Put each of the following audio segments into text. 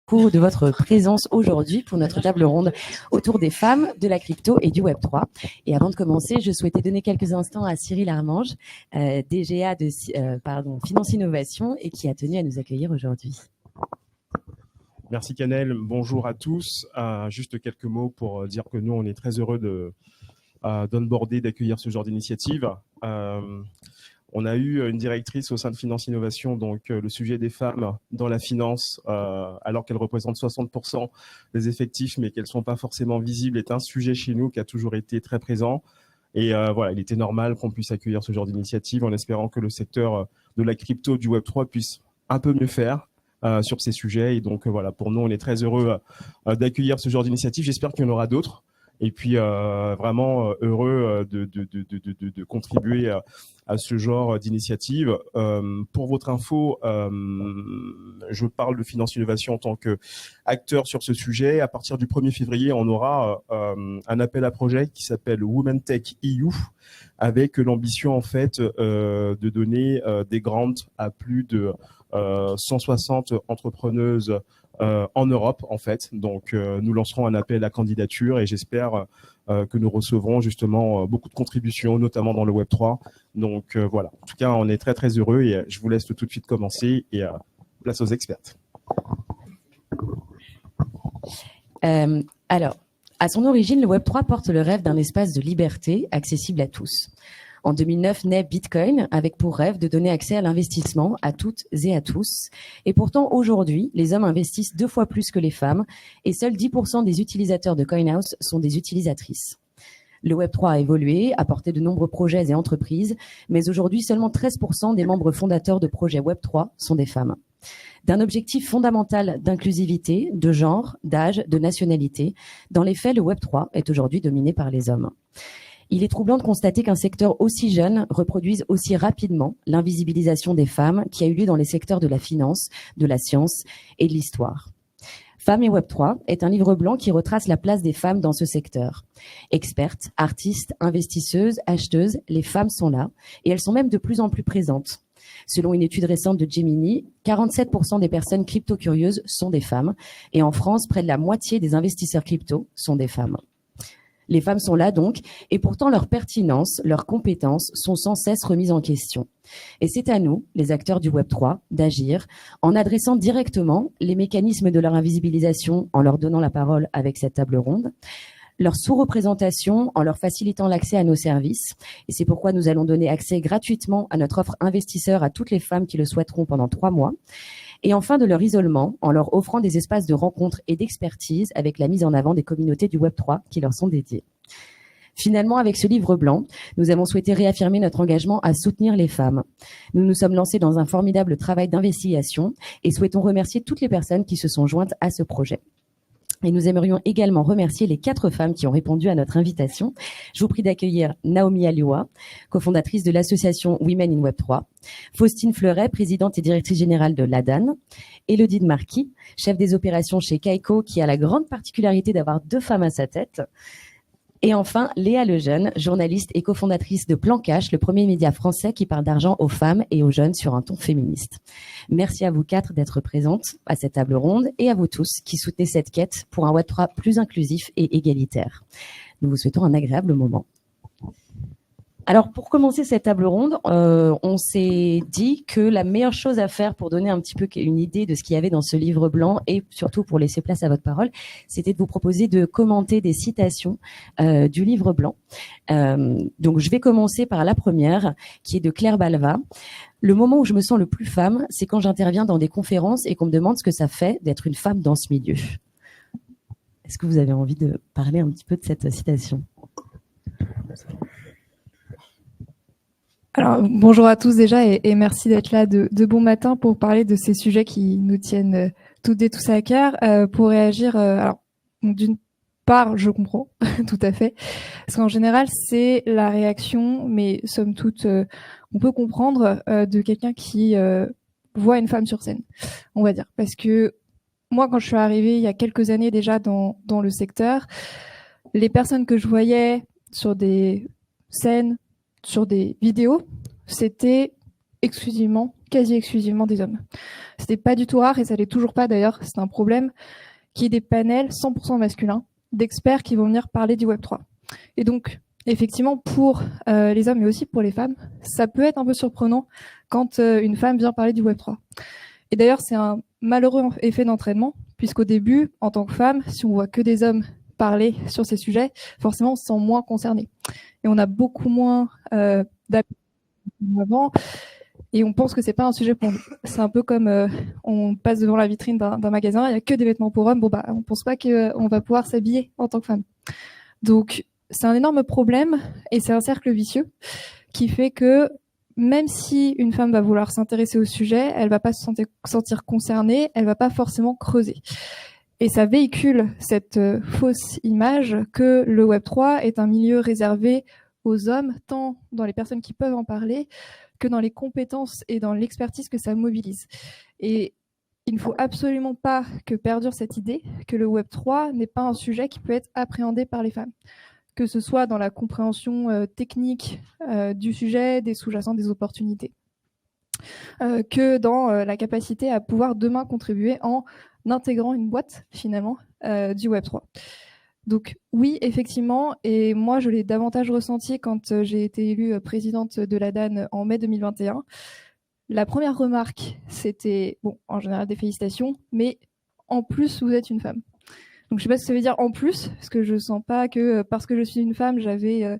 beaucoup de votre présence aujourd'hui pour notre table ronde autour des femmes, de la crypto et du Web3. Et avant de commencer, je souhaitais donner quelques instants à Cyril Armange, DGA de Finance Innovation, et qui a tenu à nous accueillir aujourd'hui. Merci Canel, bonjour à tous. Juste quelques mots pour dire que nous, on est très heureux d'onboarder, d'accueillir ce genre d'initiative. On a eu une directrice au sein de Finance Innovation, donc le sujet des femmes dans la finance, alors qu'elles représentent 60% des effectifs, mais qu'elles ne sont pas forcément visibles, est un sujet chez nous qui a toujours été très présent. Et voilà, il était normal qu'on puisse accueillir ce genre d'initiative en espérant que le secteur de la crypto, du Web3 puisse un peu mieux faire sur ces sujets. Et donc voilà, pour nous, on est très heureux d'accueillir ce genre d'initiative. J'espère qu'il y en aura d'autres. Et puis vraiment heureux de contribuer à ce genre d'initiative. Pour votre info, je parle de Finance Innovation en tant qu'acteur sur ce sujet. À partir du 1er février, on aura un appel à projet qui s'appelle Women Tech EU, avec l'ambition en fait de donner des grants à plus de 160 entrepreneuses en Europe en fait. Donc nous lancerons un appel à candidature et j'espère que nous recevrons justement beaucoup de contributions, notamment dans le Web3. Donc voilà, en tout cas on est très très heureux et je vous laisse tout de suite commencer et place aux expertes. Alors, à son origine, le Web3 porte le rêve d'un espace de liberté accessible à tous. En 2009 naît Bitcoin avec pour rêve de donner accès à l'investissement à toutes et à tous. Et pourtant, aujourd'hui, les hommes investissent 2 fois plus que les femmes et seuls 10% des utilisateurs de CoinHouse sont des utilisatrices. Le Web3 a évolué, apporté de nombreux projets et entreprises, mais aujourd'hui, seulement 13% des membres fondateurs de projets Web3 sont des femmes. D'un objectif fondamental d'inclusivité, de genre, d'âge, de nationalité, dans les faits, le Web3 est aujourd'hui dominé par les hommes. Il est troublant de constater qu'un secteur aussi jeune reproduise aussi rapidement l'invisibilisation des femmes qui a eu lieu dans les secteurs de la finance, de la science et de l'histoire. Femmes et Web3 est un livre blanc qui retrace la place des femmes dans ce secteur. Expertes, artistes, investisseuses, acheteuses, les femmes sont là et elles sont même de plus en plus présentes. Selon une étude récente de Gemini, 47% des personnes crypto-curieuses sont des femmes et en France, près de la moitié des investisseurs crypto sont des femmes. Les femmes sont là donc, et pourtant leur pertinence, leurs compétences sont sans cesse remises en question. Et c'est à nous, les acteurs du Web3, d'agir en adressant directement les mécanismes de leur invisibilisation en leur donnant la parole avec cette table ronde, leur sous-représentation en leur facilitant l'accès à nos services. Et c'est pourquoi nous allons donner accès gratuitement à notre offre investisseur à toutes les femmes qui le souhaiteront pendant 3 mois. Et enfin de leur isolement en leur offrant des espaces de rencontre et d'expertise avec la mise en avant des communautés du Web3 qui leur sont dédiées. Finalement, avec ce livre blanc, nous avons souhaité réaffirmer notre engagement à soutenir les femmes. Nous nous sommes lancés dans un formidable travail d'investigation et souhaitons remercier toutes les personnes qui se sont jointes à ce projet. Et nous aimerions également remercier les 4 femmes qui ont répondu à notre invitation. Je vous prie d'accueillir Naomi Aliwa, cofondatrice de l'association Women in Web3, Faustine Fleuret, présidente et directrice générale de l'ADAN, Élodie de Marquis, chef des opérations chez Kaiko, qui a la grande particularité d'avoir 2 femmes à sa tête, et enfin Léa Lejeune, journaliste et cofondatrice de Plan Cash, le premier média français qui parle d'argent aux femmes et aux jeunes sur un ton féministe. Merci à vous 4 d'être présentes à cette table ronde et à vous tous qui soutenez cette quête pour un Web3 plus inclusif et égalitaire. Nous vous souhaitons un agréable moment. Alors, pour commencer cette table ronde, on s'est dit que la meilleure chose à faire pour donner un petit peu une idée de ce qu'il y avait dans ce livre blanc et surtout pour laisser place à votre parole, c'était de vous proposer de commenter des citations du livre blanc. Donc, je vais commencer par la première, qui est de Claire Balva. Le moment où je me sens le plus femme, c'est quand j'interviens dans des conférences et qu'on me demande ce que ça fait d'être une femme dans ce milieu. Est-ce que vous avez envie de parler un petit peu de cette citation ? Alors, bonjour à tous déjà et merci d'être là de bon matin pour parler de ces sujets qui nous tiennent toutes et tous à cœur. Pour réagir, alors d'une part, je comprends tout à fait, parce qu'en général, c'est la réaction, mais somme toute, on peut comprendre de quelqu'un qui voit une femme sur scène, on va dire. Parce que moi, quand je suis arrivée il y a quelques années déjà dans le secteur, les personnes que je voyais sur des scènes, sur des vidéos, c'était quasi exclusivement des hommes. C'était pas du tout rare, et ça l'est toujours pas d'ailleurs, c'est un problème, qu'il y ait des panels 100% masculins d'experts qui vont venir parler du Web3. Et donc, effectivement, pour les hommes, mais aussi pour les femmes, ça peut être un peu surprenant quand une femme vient parler du Web3. Et d'ailleurs, c'est un malheureux effet d'entraînement, puisqu'au début, en tant que femme, si on voit que des hommes parler sur ces sujets, forcément, on se sent moins concerné. Et on a beaucoup moins d'appétits avant, et on pense que c'est pas un sujet pour nous. C'est un peu comme on passe devant la vitrine d'un magasin, il y a que des vêtements pour hommes, bon bah on pense pas qu'on va pouvoir s'habiller en tant que femme. Donc c'est un énorme problème, et c'est un cercle vicieux qui fait que même si une femme va vouloir s'intéresser au sujet, elle va pas se sentir concernée, elle va pas forcément creuser. Et ça véhicule cette fausse image que le Web3 est un milieu réservé aux hommes, tant dans les personnes qui peuvent en parler que dans les compétences et dans l'expertise que ça mobilise. Et il ne faut absolument pas que perdure cette idée que le Web3 n'est pas un sujet qui peut être appréhendé par les femmes, que ce soit dans la compréhension technique du sujet, des sous-jacents, des opportunités, que dans la capacité à pouvoir demain contribuer en intégrant une boîte, finalement, du Web3. Donc oui, effectivement, et moi je l'ai davantage ressenti quand j'ai été élue présidente de la DAN en mai 2021. La première remarque, c'était, bon, en général des félicitations, mais en plus vous êtes une femme. Donc je sais pas ce que ça veut dire en plus, parce que je sens pas que parce que je suis une femme, j'avais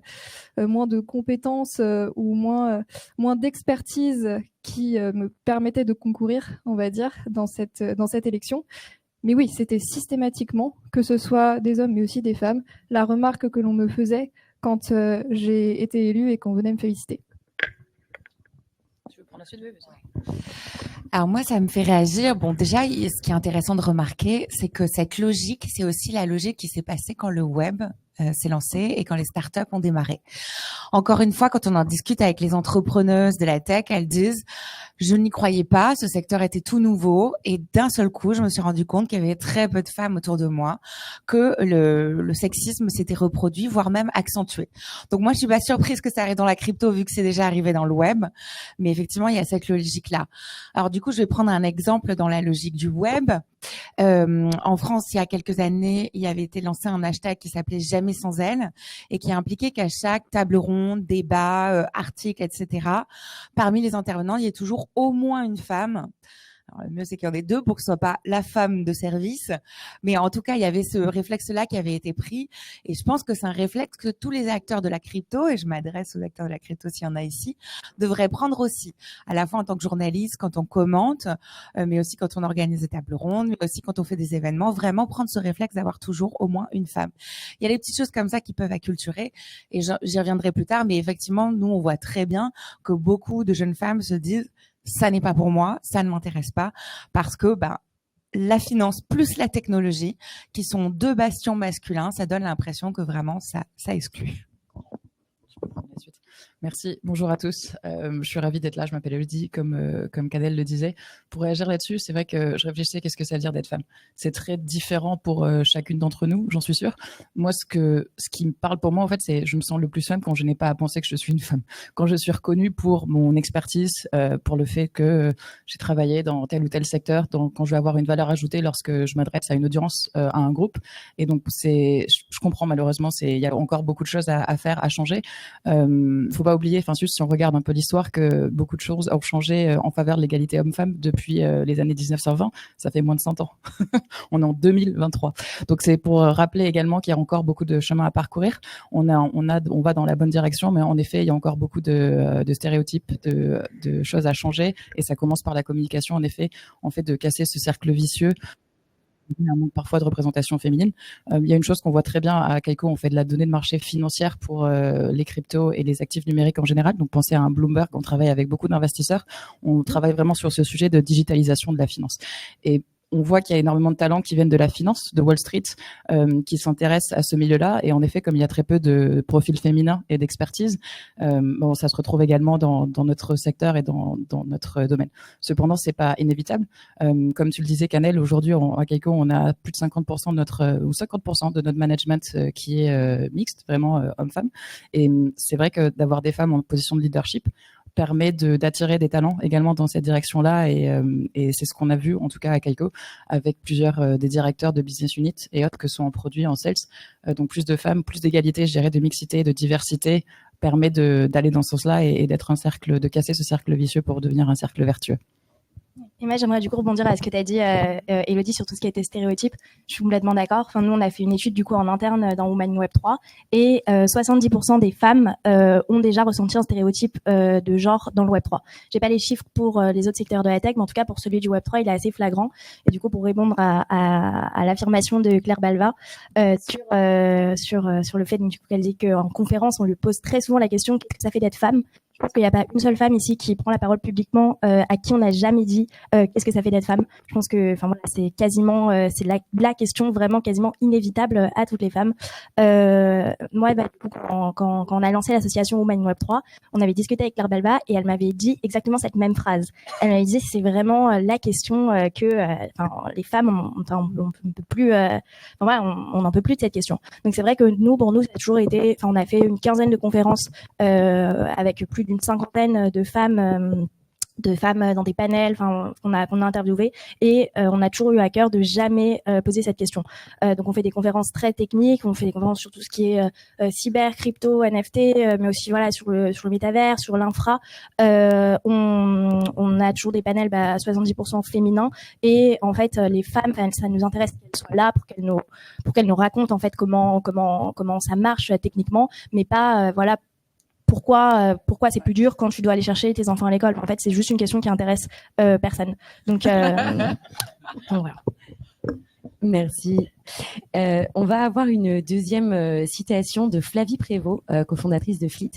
moins de compétences ou moins d'expertise qui me permettait de concourir, on va dire, dans cette élection. Mais oui, c'était systématiquement, que ce soit des hommes mais aussi des femmes, la remarque que l'on me faisait quand j'ai été élue et qu'on venait me féliciter. Tu veux prendre la suite? Alors moi, ça me fait réagir. Bon, déjà, ce qui est intéressant de remarquer, c'est que cette logique, c'est aussi la logique qui s'est passée quand le web s'est lancé et quand les startups ont démarré. Encore une fois, quand on en discute avec les entrepreneuses de la tech, elles disent « je n'y croyais pas, ce secteur était tout nouveau » et d'un seul coup, je me suis rendu compte qu'il y avait très peu de femmes autour de moi, que le sexisme s'était reproduit, voire même accentué. Donc moi, je suis pas surprise que ça arrive dans la crypto vu que c'est déjà arrivé dans le web, mais effectivement, il y a cette logique-là. Alors du coup, je vais prendre un exemple dans la logique du web. En France, il y a quelques années, il y avait été lancé un hashtag qui s'appelait Jamais sans elle et qui a impliqué qu'à chaque table ronde, débat, article, etc., parmi les intervenants, il y ait toujours au moins une femme. Alors, le mieux, c'est qu'il y en ait deux pour que ce soit pas la femme de service. Mais en tout cas, il y avait ce réflexe-là qui avait été pris. Et je pense que c'est un réflexe que tous les acteurs de la crypto, et je m'adresse aux acteurs de la crypto s'il y en a ici, devraient prendre aussi. À la fois en tant que journaliste, quand on commente, mais aussi quand on organise des tables rondes, mais aussi quand on fait des événements, vraiment prendre ce réflexe d'avoir toujours au moins une femme. Il y a des petites choses comme ça qui peuvent acculturer. Et j'y reviendrai plus tard. Mais effectivement, nous, on voit très bien que beaucoup de jeunes femmes se disent ça n'est pas pour moi, ça ne m'intéresse pas, parce que la finance plus la technologie, qui sont deux bastions masculins, ça donne l'impression que vraiment ça exclut. Je peux prendre la suite. Merci, bonjour à tous. Je suis ravie d'être là, je m'appelle Elodie, comme Canel le disait. Pour réagir là-dessus, c'est vrai que je réfléchissais qu'est-ce que ça veut dire d'être femme. C'est très différent pour chacune d'entre nous, j'en suis sûre. Moi, ce qui me parle pour moi, en fait, c'est je me sens le plus femme quand je n'ai pas à penser que je suis une femme. Quand je suis reconnue pour mon expertise, pour le fait que j'ai travaillé dans tel ou tel secteur, quand je vais avoir une valeur ajoutée lorsque je m'adresse à une audience, à un groupe. Et donc, je comprends malheureusement, il y a encore beaucoup de choses à faire, à changer. Faut pas oublier, enfin juste si on regarde un peu l'histoire, que beaucoup de choses ont changé en faveur de l'égalité homme-femme depuis les années 1920. Ça fait moins de 100 ans. On est en 2023. Donc c'est pour rappeler également qu'il y a encore beaucoup de chemin à parcourir. On va dans la bonne direction, mais en effet, il y a encore beaucoup de stéréotypes, de choses à changer. Et ça commence par la communication, en effet, de casser ce cercle vicieux. Il y a un manque parfois de représentation féminine. Il y a une chose qu'on voit très bien à Kaiko, on fait de la donnée de marché financière pour les cryptos et les actifs numériques en général. Donc pensez à un Bloomberg, on travaille avec beaucoup d'investisseurs. On travaille vraiment sur ce sujet de digitalisation de la finance. Et on voit qu'il y a énormément de talents qui viennent de la finance, de Wall Street, qui s'intéressent à ce milieu-là. Et en effet, comme il y a très peu de profils féminins et d'expertise, ça se retrouve également dans notre secteur et dans notre domaine. Cependant, c'est pas inévitable. Comme tu le disais, Canel, aujourd'hui, à Kaiko, on a plus de 50% ou 50% de notre management qui est mixte, vraiment homme-femme. Et c'est vrai que d'avoir des femmes en position de leadership, permet d'attirer des talents également dans cette direction-là et c'est ce qu'on a vu en tout cas à Kaiko avec plusieurs des directeurs de business unit et autres que sont en produits, en sales. Donc plus de femmes, plus d'égalité, je dirais, de mixité, de diversité permet d'aller dans ce sens-là et d'être un cercle, de casser ce cercle vicieux pour devenir un cercle vertueux. Et moi, j'aimerais du coup rebondir à ce que tu as dit, Élodie, sur tout ce qui était stéréotype. Je suis complètement d'accord. Enfin, nous, on a fait une étude du coup en interne dans Women in Web 3 et 70% des femmes ont déjà ressenti un stéréotype de genre dans le Web 3. J'ai pas les chiffres pour les autres secteurs de la tech, mais en tout cas pour celui du Web 3, il est assez flagrant. Et du coup, pour répondre à l'affirmation de Claire Balva sur le fait du coup, qu'elle dit qu'en conférence, on lui pose très souvent la question qu'est-ce que ça fait d'être femme. Je pense qu'il n'y a pas une seule femme ici qui prend la parole publiquement à qui on n'a jamais dit qu'est-ce que ça fait d'être femme. Je pense que, enfin voilà, c'est quasiment, c'est la question vraiment quasiment inévitable à toutes les femmes. Moi, bah, quand on a lancé l'association Women in Web 3, on avait discuté avec Claire Balba et elle m'avait dit exactement cette même phrase. Elle m'avait dit c'est vraiment la question que, les femmes, on peut plus, voilà, on n'en peut plus de cette question. Donc c'est vrai que nous, pour nous, ça a toujours été, on a fait une quinzaine de conférences avec plus d'une cinquantaine de femmes dans des panels, qu'on a interviewé et on a toujours eu à cœur de jamais poser cette question. Donc on fait des conférences très techniques, on fait des conférences sur tout ce qui est cyber, crypto, NFT, mais aussi voilà sur le métavers, sur l'infra. On a toujours des panels à 70% féminins et en fait les femmes, ça nous intéresse qu'elles soient là pour qu'elles nous racontent en fait comment ça marche techniquement, mais pas voilà. Pourquoi c'est plus dur quand tu dois aller chercher tes enfants à l'école? En fait, c'est juste une question qui intéresse personne. Donc voilà. Merci. On va avoir une deuxième citation de Flavie Prévost, cofondatrice de Fleet,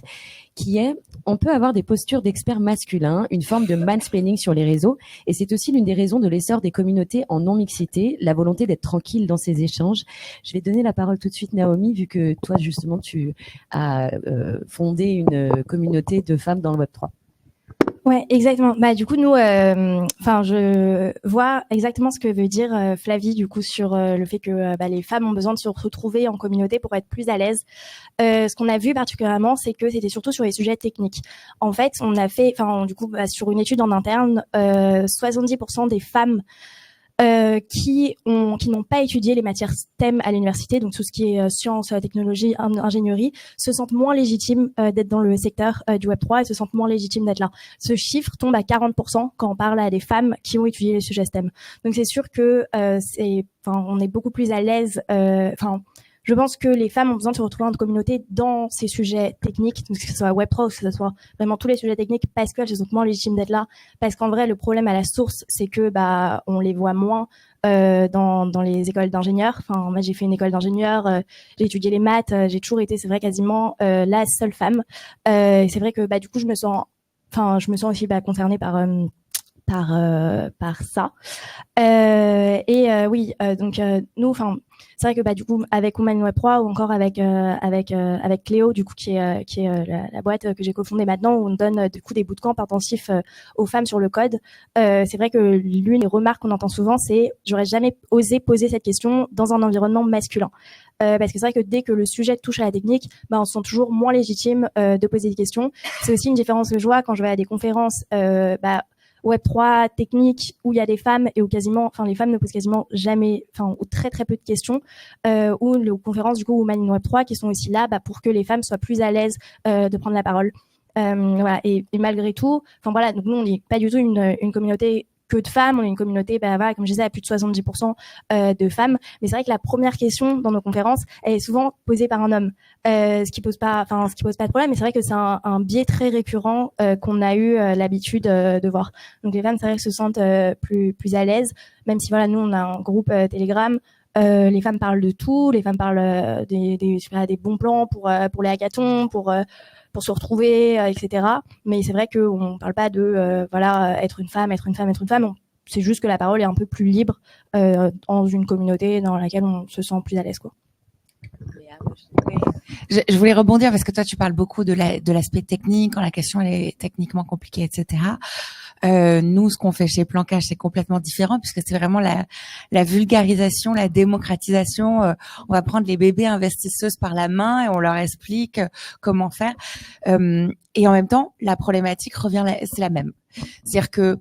qui est « On peut avoir des postures d'experts masculins, une forme de mansplaining sur les réseaux, et c'est aussi l'une des raisons de l'essor des communautés en non-mixité, la volonté d'être tranquille dans ces échanges. » Je vais donner la parole tout de suite, Naomi, vu que toi, justement, tu as fondé une communauté de femmes dans le Web3. Ouais, exactement. Bah du coup nous, je vois exactement ce que veut dire Flavie du coup sur le fait que les femmes ont besoin de se retrouver en communauté pour être plus à l'aise. Ce qu'on a vu particulièrement, c'est que c'était surtout sur les sujets techniques. En fait, on a fait, sur une étude en interne, 70% des femmes qui n'ont pas étudié les matières STEM à l'université, donc tout ce qui est sciences, technologie, ingénierie, se sentent moins légitimes d'être dans le secteur du Web3 et se sentent moins légitimes d'être là. Ce chiffre tombe à 40% quand on parle à des femmes qui ont étudié les sujets STEM. Donc c'est sûr que on est beaucoup plus à l'aise. Je pense que les femmes ont besoin de se retrouver en communauté dans ces sujets techniques, donc que ce soit Web3 ou que ce soit vraiment tous les sujets techniques, parce qu'elles se sentent moins légitimes d'être là. Parce qu'en vrai, le problème à la source, c'est que on les voit moins dans les écoles d'ingénieurs. Enfin, moi, j'ai fait une école d'ingénieur, j'ai étudié les maths, j'ai toujours été, c'est vrai, quasiment la seule femme. Et c'est vrai que du coup, je me sens aussi concernée par ça. Oui, donc nous, c'est vrai que du coup avec Women in Web 3 ou encore avec Cléo du coup qui est la boîte que j'ai cofondée maintenant où on donne du coup des bootcamps intensifs aux femmes sur le code. C'est vrai que l'une des remarques qu'on entend souvent c'est j'aurais jamais osé poser cette question dans un environnement masculin. Parce que c'est vrai que dès que le sujet touche à la technique, on se sent toujours moins légitime de poser des questions. C'est aussi une différence que je vois quand je vais à des conférences Web3 technique où il y a des femmes et où les femmes ne posent quasiment jamais, ou très très peu de questions, ou les conférences du coup Women in Web3 qui sont aussi là pour que les femmes soient plus à l'aise de prendre la parole. Voilà. Et malgré tout, donc nous on n'est pas du tout une communauté que de femmes, on est une communauté, comme je disais, à plus de 70% de femmes. Mais c'est vrai que la première question dans nos conférences, elle est souvent posée par un homme, ce qui pose pas de problème. Mais c'est vrai que c'est un biais très récurrent qu'on a eu l'habitude de voir. Donc les femmes, c'est vrai, se sentent plus à l'aise, même si nous on a un groupe Telegram. Les femmes parlent de tout, les femmes parlent des bons plans pour les hackathons, pour se retrouver, etc. Mais c'est vrai qu'on parle pas de être une femme. C'est juste que la parole est un peu plus libre dans une communauté dans laquelle on se sent plus à l'aise, quoi. Je voulais rebondir parce que toi tu parles beaucoup de l'aspect technique quand la question elle est techniquement compliquée, etc. Nous, ce qu'on fait chez Plan Cash, c'est complètement différent puisque c'est vraiment la vulgarisation, la démocratisation. On va prendre les bébés investisseuses par la main et on leur explique comment faire. Et en même temps, la problématique revient, c'est la même. C'est-à-dire que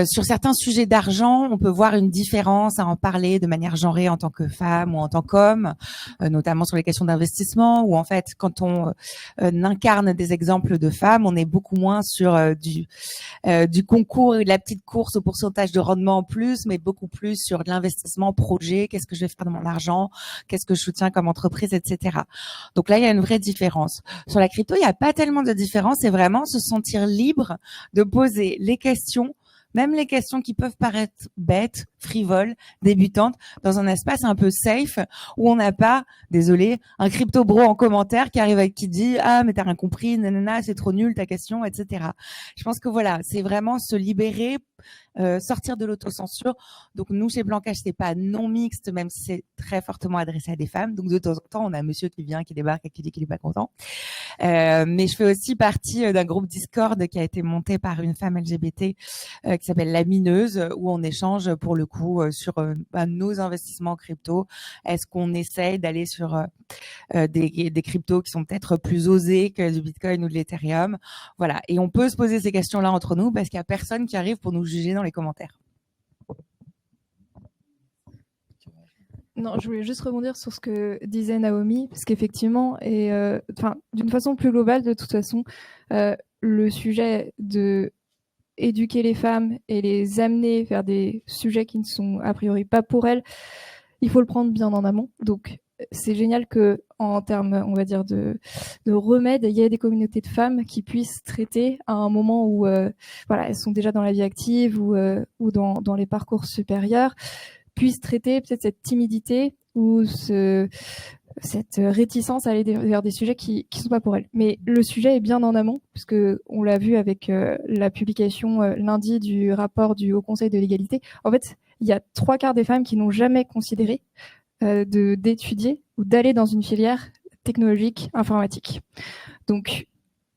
sur certains sujets d'argent, on peut voir une différence à en parler de manière genrée en tant que femme ou en tant qu'homme, notamment sur les questions d'investissement, où en fait, quand on incarne des exemples de femmes, on est beaucoup moins sur du concours et de la petite course au pourcentage de rendement en plus, mais beaucoup plus sur de l'investissement projet, qu'est-ce que je vais faire de mon argent, qu'est-ce que je soutiens comme entreprise, etc. Donc là, il y a une vraie différence. Sur la crypto, il n'y a pas tellement de différence, c'est vraiment se sentir libre de poser les questions, même les questions qui peuvent paraître bêtes, frivoles, débutantes, dans un espace un peu safe où on n'a pas, désolé, un crypto bro en commentaire qui arrive qui dit « Ah, mais t'as rien compris, nanana, c'est trop nul ta question, etc. » Je pense que voilà, c'est vraiment se libérer, sortir de l'autocensure. Donc nous, chez Plan Cash, c'est pas non mixte, même si c'est très fortement adressé à des femmes. Donc de temps en temps, on a un monsieur qui vient, qui débarque et qui dit qu'il est pas content. Mais je fais aussi partie d'un groupe Discord qui a été monté par une femme LGBT qui s'appelle La Mineuse, où on échange pour le coup sur nos investissements en crypto. Est-ce qu'on essaye d'aller sur des cryptos qui sont peut-être plus osés que du Bitcoin ou de l'Ethereum? Voilà. Et on peut se poser ces questions-là entre nous parce qu'il y a personne qui arrive pour nous juger dans les commentaires. Non, je voulais juste rebondir sur ce que disait Naomi, parce qu'effectivement, et d'une façon plus globale, de toute façon, le sujet de éduquer les femmes et les amener vers des sujets qui ne sont a priori pas pour elles, il faut le prendre bien en amont. Donc, c'est génial que, en termes, on va dire, de remède, il y ait des communautés de femmes qui puissent traiter à un moment où, voilà, elles sont déjà dans la vie active ou dans les parcours supérieurs, puissent traiter peut-être cette timidité ou cette réticence à aller vers des sujets qui sont pas pour elles. Mais le sujet est bien en amont, puisque on l'a vu avec la publication lundi du rapport du Haut Conseil de l'égalité. En fait, il y a 3/4 des femmes qui n'ont jamais considéré d'étudier ou d'aller dans une filière technologique informatique. Donc,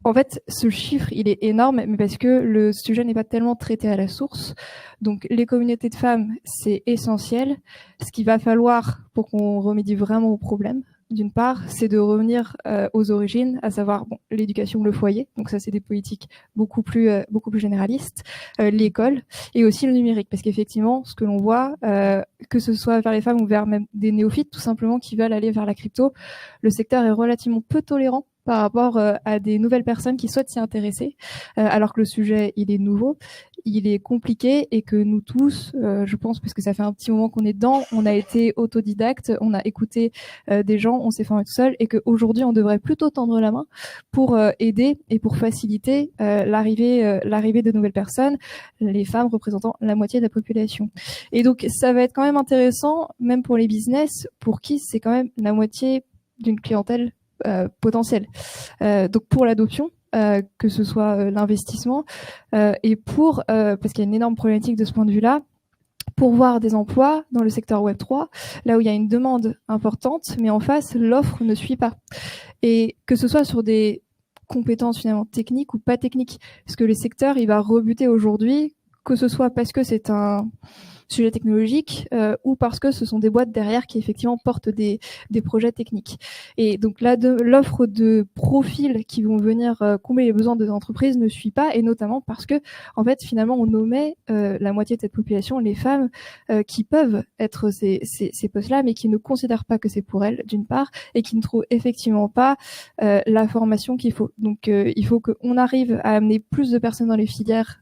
en fait, ce chiffre, il est énorme, mais parce que le sujet n'est pas tellement traité à la source. Donc, les communautés de femmes, c'est essentiel. Ce qu'il va falloir pour qu'on remédie vraiment au problème, d'une part, c'est de revenir aux origines, à savoir l'éducation, le foyer. Donc ça, c'est des politiques beaucoup plus généralistes. L'école et aussi le numérique, parce qu'effectivement, ce que l'on voit, que ce soit vers les femmes ou vers même des néophytes, tout simplement, qui veulent aller vers la crypto, le secteur est relativement peu tolérant par rapport à des nouvelles personnes qui souhaitent s'y intéresser, alors que le sujet, il est nouveau, il est compliqué et que nous tous, je pense, parce que ça fait un petit moment qu'on est dedans, on a été autodidacte, on a écouté des gens, on s'est formé tout seul et qu'aujourd'hui, on devrait plutôt tendre la main pour aider et pour faciliter l'arrivée de nouvelles personnes, les femmes représentant la moitié de la population. Et donc, ça va être quand même intéressant, même pour les business, pour qui c'est quand même la moitié d'une clientèle potentielle. Donc pour l'adoption, que ce soit l'investissement et pour parce qu'il y a une énorme problématique de ce point de vue-là, pourvoir des emplois dans le secteur Web3, là où il y a une demande importante, mais en face, l'offre ne suit pas. Et que ce soit sur des compétences finalement techniques ou pas techniques, parce que le secteur, il va rebuter aujourd'hui, que ce soit parce que c'est un sujet technologique ou parce que ce sont des boîtes derrière qui effectivement portent des projets techniques. Et donc là, l'offre de profils qui vont venir combler les besoins des entreprises ne suit pas, et notamment parce que en fait finalement on omet la moitié de cette population, les femmes qui peuvent être ces postes-là, mais qui ne considèrent pas que c'est pour elles d'une part, et qui ne trouvent effectivement pas la formation qu'il faut. Donc il faut qu'on arrive à amener plus de personnes dans les filières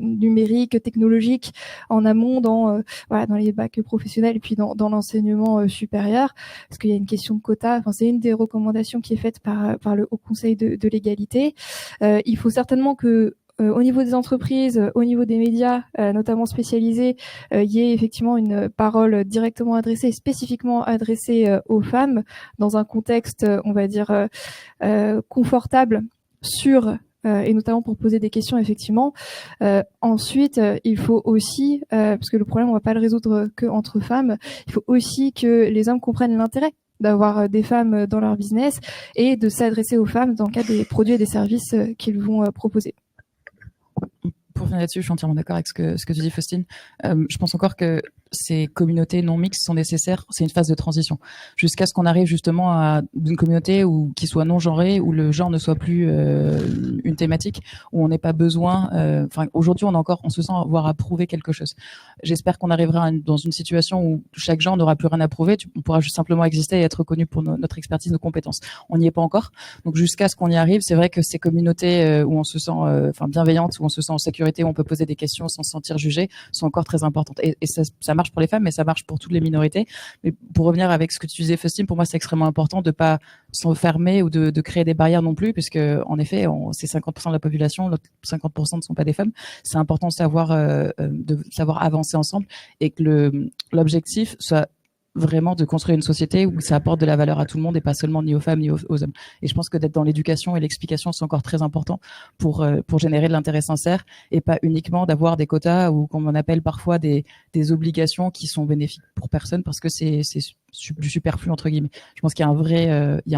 numériques, technologiques, en amont dans les bacs professionnels et puis dans l'enseignement supérieur, parce qu'il y a une question de quota. Enfin, c'est une des recommandations qui est faite par le Haut Conseil de l'égalité. Il faut certainement que au niveau des entreprises, au niveau des médias, notamment spécialisés, il y ait effectivement une parole directement adressée, spécifiquement adressée aux femmes, dans un contexte, on va dire, confortable, sûr, et notamment pour poser des questions, effectivement. Ensuite, il faut aussi, parce que le problème, on va pas le résoudre que entre femmes, il faut aussi que les hommes comprennent l'intérêt d'avoir des femmes dans leur business et de s'adresser aux femmes dans le cadre des produits et des services qu'ils vont proposer. pour finir là-dessus, je suis entièrement d'accord avec ce que tu dis, Faustine. Je pense encore que ces communautés non mixtes sont nécessaires. C'est une phase de transition jusqu'à ce qu'on arrive justement à une communauté qui soit non genrée, où le genre ne soit plus une thématique, où on n'ait pas besoin. Aujourd'hui, on se sent avoir à prouver quelque chose. J'espère qu'on arrivera dans une situation où chaque genre n'aura plus rien à prouver. On pourra juste simplement exister et être reconnu pour notre expertise, nos compétences. On n'y est pas encore. Donc jusqu'à ce qu'on y arrive, c'est vrai que ces communautés où on se sent bienveillante, où on se sent en sécurité, où on peut poser des questions sans se sentir jugé, sont encore très importantes. Et ça marche pour les femmes, mais ça marche pour toutes les minorités. Mais pour revenir avec ce que tu disais, Faustine, pour moi, c'est extrêmement important de pas s'enfermer ou de créer des barrières non plus, puisque en effet, c'est 50% de la population, l'autre 50% ne sont pas des femmes. C'est important de savoir avancer ensemble et que l'objectif soit vraiment de construire une société où ça apporte de la valeur à tout le monde et pas seulement ni aux femmes ni aux hommes. Et je pense que d'être dans l'éducation et l'explication, c'est encore très important pour générer de l'intérêt sincère et pas uniquement d'avoir des quotas ou comme on appelle parfois des obligations qui sont bénéfiques pour personne parce que c'est du superflu entre guillemets. Je pense qu'il y a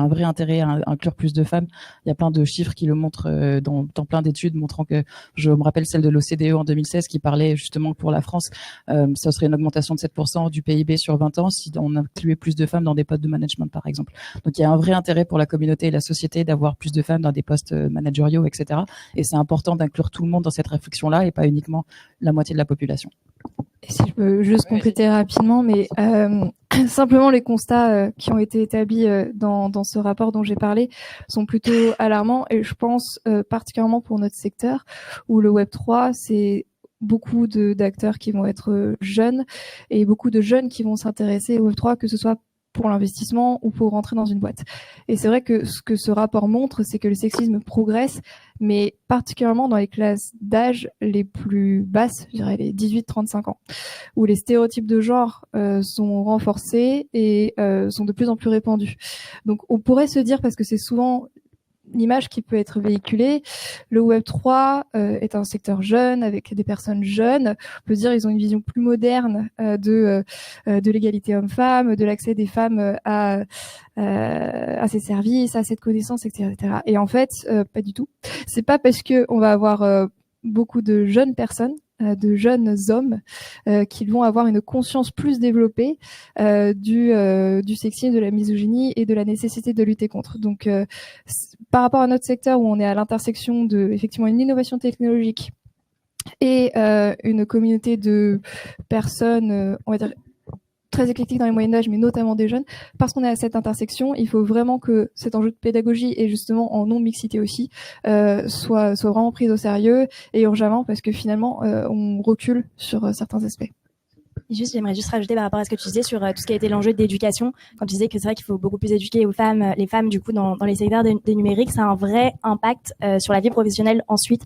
un vrai intérêt à inclure plus de femmes. Il y a plein de chiffres qui le montrent dans plein d'études montrant que je me rappelle celle de l'OCDE en 2016 qui parlait justement pour la France, ça serait une augmentation de 7% du PIB sur 20 ans si on incluait plus de femmes dans des postes de management par exemple. Donc il y a un vrai intérêt pour la communauté et la société d'avoir plus de femmes dans des postes managériaux, etc. Et c'est important d'inclure tout le monde dans cette réflexion-là et pas uniquement la moitié de la population. Et si je peux juste compléter rapidement, mais simplement les constats qui ont été établis dans ce rapport dont j'ai parlé sont plutôt alarmants et je pense particulièrement pour notre secteur où le Web3 c'est beaucoup d'acteurs qui vont être jeunes et beaucoup de jeunes qui vont s'intéresser au Web3, que ce soit pour l'investissement ou pour rentrer dans une boîte. Et c'est vrai que ce que ce rapport montre, c'est que le sexisme progresse, mais particulièrement dans les classes d'âge les plus basses, je dirais les 18-35 ans, où les stéréotypes de genre sont renforcés et sont de plus en plus répandus. Donc on pourrait se dire, parce que c'est souvent l'image qui peut être véhiculée, le Web3 est un secteur jeune avec des personnes jeunes. On peut dire ils ont une vision plus moderne de l'égalité homme-femme, de l'accès des femmes à ces services, à cette connaissance, etc. Et en fait, pas du tout. C'est pas parce que on va avoir beaucoup de jeunes personnes, de jeunes hommes qui vont avoir une conscience plus développée du sexisme, de la misogynie et de la nécessité de lutter contre. Donc, par rapport à notre secteur où on est à l'intersection de effectivement une innovation technologique et une communauté de personnes, on va dire très éclectique dans les moyennes d'âge, mais notamment des jeunes, parce qu'on est à cette intersection, il faut vraiment que cet enjeu de pédagogie et justement en non-mixité aussi soit vraiment pris au sérieux et urgemment parce que finalement on recule sur certains aspects. J'aimerais juste rajouter par rapport à ce que tu disais sur tout ce qui a été l'enjeu d'éducation. Quand tu disais que c'est vrai qu'il faut beaucoup plus éduquer aux femmes, les femmes du coup dans les secteurs des numériques, ça a un vrai impact sur la vie professionnelle ensuite.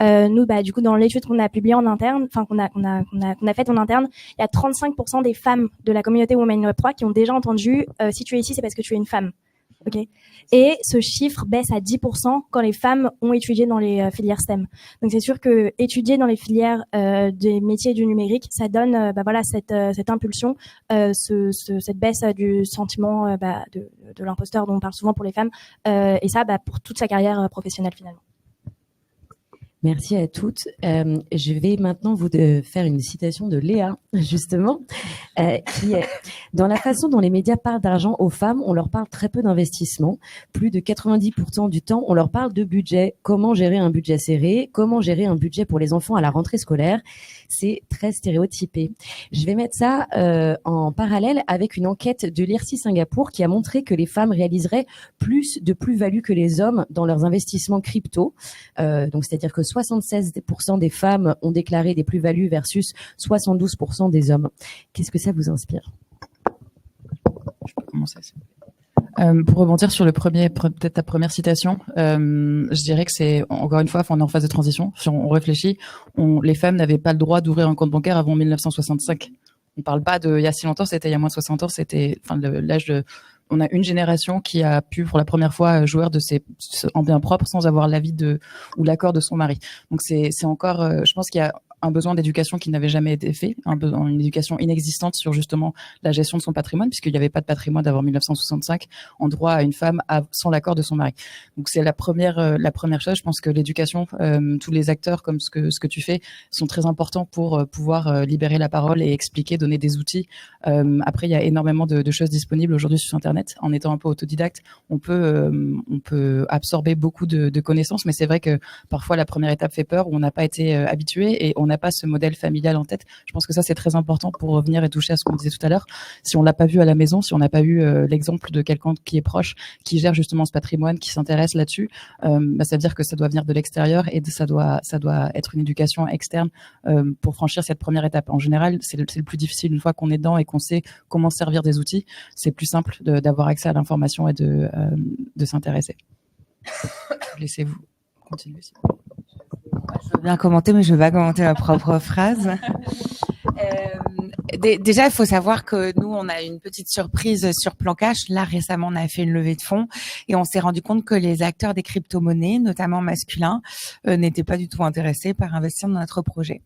Nous, du coup, dans l'étude qu'on a publiée en interne, enfin qu'on a faite en interne, il y a 35% des femmes de la communauté Women Web 3 qui ont déjà entendu si tu es ici, c'est parce que tu es une femme. Okay. Et ce chiffre baisse à 10% quand les femmes ont étudié dans les filières STEM. Donc c'est sûr que étudier dans les filières des métiers du numérique, ça donne cette impulsion, cette baisse du sentiment de l'imposteur dont on parle souvent pour les femmes, et ça pour toute sa carrière professionnelle finalement. Merci à toutes. Je vais maintenant vous faire une citation de Léa, justement, qui est « Dans la façon dont les médias parlent d'argent aux femmes, on leur parle très peu d'investissement. Plus de 90% du temps, on leur parle de budget. Comment gérer un budget serré? Comment gérer un budget pour les enfants à la rentrée scolaire? C'est très stéréotypé. » Je vais mettre ça en parallèle avec une enquête de l'IRSI Singapour qui a montré que les femmes réaliseraient plus de plus-value que les hommes dans leurs investissements crypto. Donc, c'est-à-dire que 76% des femmes ont déclaré des plus-values versus 72% des hommes. Qu'est-ce que ça vous inspire? Je peux commencer. Pour rebondir sur peut-être ta première citation, je dirais que c'est, encore une fois, on est en phase de transition. Si on réfléchit, les femmes n'avaient pas le droit d'ouvrir un compte bancaire avant 1965. On parle pas il y a si longtemps, c'était il y a moins de 60 ans, c'était l'âge de... On a une génération qui a pu pour la première fois jouir en bien propre sans avoir l'avis ou l'accord de son mari. Donc c'est encore, je pense qu'il y a un besoin d'éducation qui n'avait jamais été fait, une éducation inexistante sur justement la gestion de son patrimoine, puisqu'il n'y avait pas de patrimoine avant 1965 en droit à une femme sans l'accord de son mari. Donc c'est la première chose. Je pense que l'éducation, tous les acteurs comme ce que tu fais sont très importants pour pouvoir libérer la parole et expliquer, donner des outils. Après, il y a énormément de choses disponibles aujourd'hui sur Internet. En étant un peu autodidacte, on peut absorber beaucoup de connaissances, mais c'est vrai que parfois la première étape fait peur, où on n'a pas été habitué et on n'a pas ce modèle familial en tête. Je pense que ça, c'est très important pour revenir et toucher à ce qu'on disait tout à l'heure. Si on l'a pas vu à la maison, si on n'a pas eu l'exemple de quelqu'un qui est proche, qui gère justement ce patrimoine, qui s'intéresse là-dessus, ça veut dire que ça doit venir de l'extérieur et ça doit être une éducation externe pour franchir cette première étape. En général, c'est le plus difficile une fois qu'on est dedans et qu'on sait comment servir des outils. C'est plus simple d'avoir accès à l'information et de s'intéresser. Laissez-vous continuer. Je veux bien commenter, mais je ne vais pas commenter ma propre phrase. Déjà, il faut savoir que nous, on a une petite surprise sur Plan Cash. Là, récemment, on a fait une levée de fonds et on s'est rendu compte que les acteurs des crypto-monnaies, notamment masculins, n'étaient pas du tout intéressés par investir dans notre projet.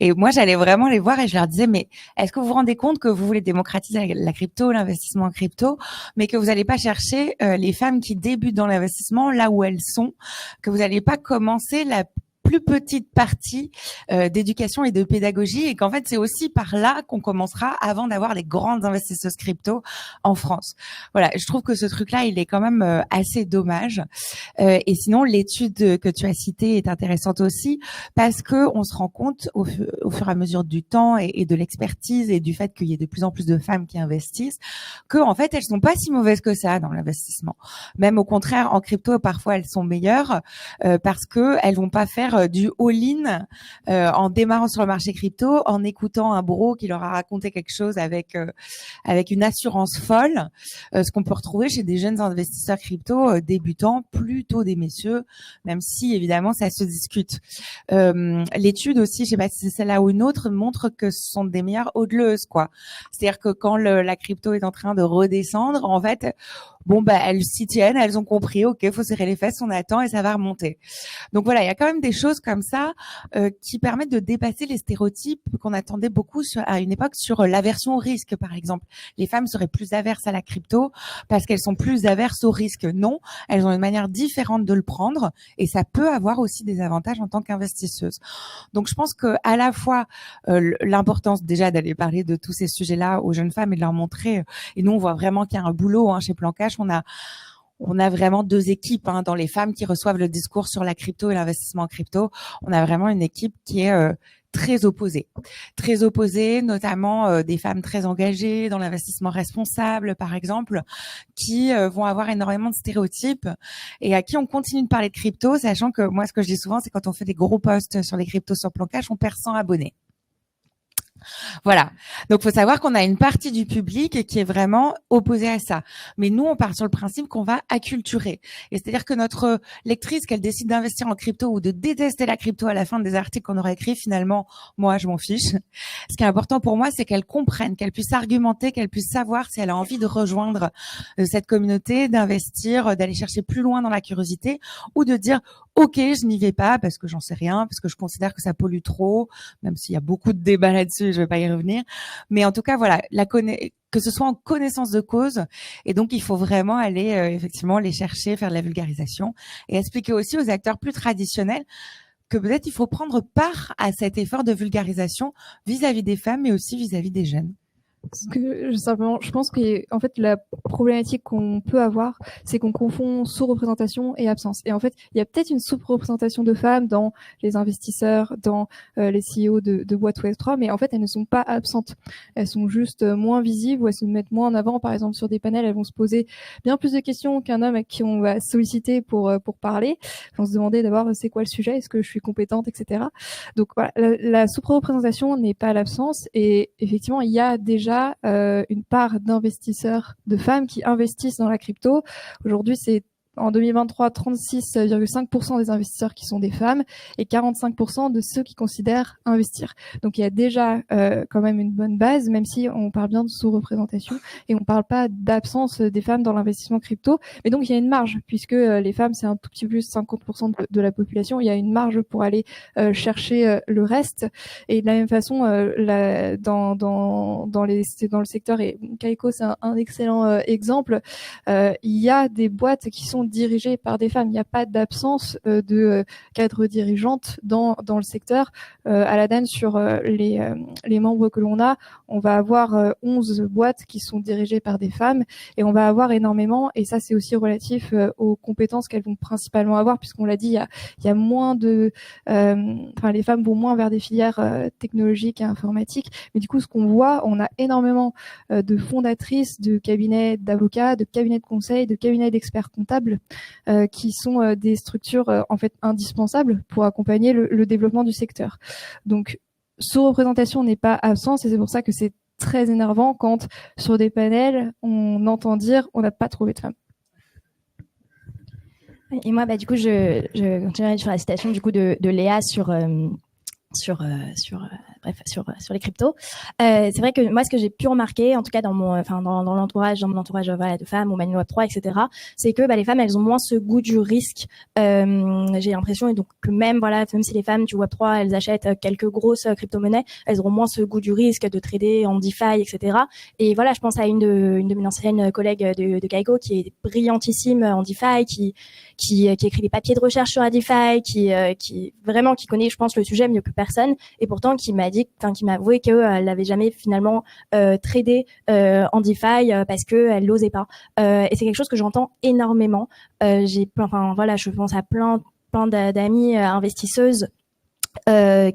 Et moi, j'allais vraiment les voir et je leur disais, mais est-ce que vous vous rendez compte que vous voulez démocratiser la crypto, l'investissement en crypto, mais que vous n'allez pas chercher les femmes qui débutent dans l'investissement là où elles sont, que vous n'allez pas commencer la plus petite partie d'éducation et de pédagogie, et qu'en fait c'est aussi par là qu'on commencera avant d'avoir les grandes investisseuses crypto en France. Voilà, je trouve que ce truc-là il est quand même assez dommage. Et sinon l'étude que tu as citée est intéressante aussi parce que on se rend compte au fur et à mesure du temps et de l'expertise et du fait qu'il y ait de plus en plus de femmes qui investissent, que en fait elles sont pas si mauvaises que ça dans l'investissement. Même au contraire en crypto parfois elles sont meilleures parce que elles vont pas faire du all-in en démarrant sur le marché crypto, en écoutant un bro qui leur a raconté quelque chose avec une assurance folle, ce qu'on peut retrouver chez des jeunes investisseurs crypto débutants, plutôt des messieurs, même si évidemment ça se discute. L'étude aussi, je sais pas si c'est celle-là ou une autre, montre que ce sont des meilleures hodleuses, quoi. C'est-à-dire que quand la crypto est en train de redescendre, en fait, elles s'y tiennent, elles ont compris, ok, faut serrer les fesses, on attend et ça va remonter. Donc voilà, il y a quand même des choses comme ça qui permettent de dépasser les stéréotypes qu'on attendait beaucoup à une époque sur l'aversion au risque, par exemple. Les femmes seraient plus averses à la crypto parce qu'elles sont plus averses au risque. Non, elles ont une manière différente de le prendre et ça peut avoir aussi des avantages en tant qu'investisseuse. Donc je pense que à la fois l'importance déjà d'aller parler de tous ces sujets-là aux jeunes femmes et de leur montrer, et nous on voit vraiment qu'il y a un boulot chez Plan Cash. On a vraiment deux équipes dans les femmes qui reçoivent le discours sur la crypto et l'investissement en crypto. On a vraiment une équipe qui est très opposée, notamment des femmes très engagées dans l'investissement responsable, par exemple, qui vont avoir énormément de stéréotypes et à qui on continue de parler de crypto, sachant que moi, ce que je dis souvent, c'est quand on fait des gros posts sur les cryptos sur Plan Cash, on perd 100 abonnés. Voilà. Donc, faut savoir qu'on a une partie du public qui est vraiment opposée à ça. Mais nous, on part sur le principe qu'on va acculturer. Et c'est-à-dire que notre lectrice, qu'elle décide d'investir en crypto ou de détester la crypto à la fin des articles qu'on aura écrits, finalement, moi, je m'en fiche. Ce qui est important pour moi, c'est qu'elle comprenne, qu'elle puisse argumenter, qu'elle puisse savoir si elle a envie de rejoindre cette communauté, d'investir, d'aller chercher plus loin dans la curiosité ou de dire ok, je n'y vais pas parce que j'en sais rien, parce que je considère que ça pollue trop, même s'il y a beaucoup de débats là-dessus, je vais pas y revenir. Mais en tout cas, voilà, que ce soit en connaissance de cause. Et donc, il faut vraiment aller, effectivement, les chercher, faire de la vulgarisation et expliquer aussi aux acteurs plus traditionnels que peut-être il faut prendre part à cet effort de vulgarisation vis-à-vis des femmes, mais aussi vis-à-vis des jeunes. Simplement, je pense que en fait la problématique qu'on peut avoir, c'est qu'on confond sous-représentation et absence. Et en fait, il y a peut-être une sous-représentation de femmes dans les investisseurs, dans les CEO de boîtes Web3, mais en fait, elles ne sont pas absentes. Elles sont juste moins visibles ou elles se mettent moins en avant. Par exemple, sur des panels, elles vont se poser bien plus de questions qu'un homme à qui on va solliciter pour parler. Elles vont se demander d'abord c'est quoi le sujet, est-ce que je suis compétente, etc. Donc voilà, la sous-représentation n'est pas l'absence. Et effectivement, il y a déjà une part d'investisseurs, de femmes qui investissent dans la crypto. Aujourd'hui, c'est en 2023, 36,5% des investisseurs qui sont des femmes et 45% de ceux qui considèrent investir. Donc il y a déjà quand même une bonne base, même si on parle bien de sous-représentation et on parle pas d'absence des femmes dans l'investissement crypto. Mais donc il y a une marge, puisque les femmes c'est un tout petit plus 50% de la population. Il y a une marge pour aller chercher le reste. Et de la même façon, dans le secteur, et Kaiko c'est un excellent exemple, il y a des boîtes qui sont dirigées par des femmes. Il n'y a pas d'absence de cadres dirigeantes dans le secteur. À la DAN, sur les membres que l'on a, on va avoir 11 boîtes qui sont dirigées par des femmes, et on va avoir énormément, et ça c'est aussi relatif aux compétences qu'elles vont principalement avoir, puisqu'on l'a dit, il y a moins de... les femmes vont moins vers des filières technologiques et informatiques, mais du coup ce qu'on voit, on a énormément de fondatrices de cabinets d'avocats, de cabinets de conseil, de cabinets d'experts comptables, qui sont des structures en fait indispensables pour accompagner le développement du secteur. Donc sous-représentation n'est pas absence, et c'est pour ça que c'est très énervant quand sur des panels on entend dire on n'a pas trouvé de femmes. Et moi, du coup, je continuerai sur la citation du coup de Léa sur les cryptos. C'est vrai que moi, ce que j'ai pu remarquer, en tout cas dans mon entourage voilà, de femmes, au Manu Web 3, etc., c'est que les femmes, elles ont moins ce goût du risque. J'ai l'impression, et donc que même si les femmes du Web 3, elles achètent quelques grosses crypto-monnaies, elles auront moins ce goût du risque de trader en DeFi, etc. Et voilà, je pense à une de mes anciennes collègues de Kaiko qui est brillantissime en DeFi, qui écrit des papiers de recherche sur la DeFi, qui connaît, je pense, le sujet mieux que personne, et pourtant qui m'a avoué qu'elle n'avait jamais finalement tradé en DeFi parce qu'elle n'osait pas. Et c'est quelque chose que j'entends énormément. Je pense à plein d'amies investisseuses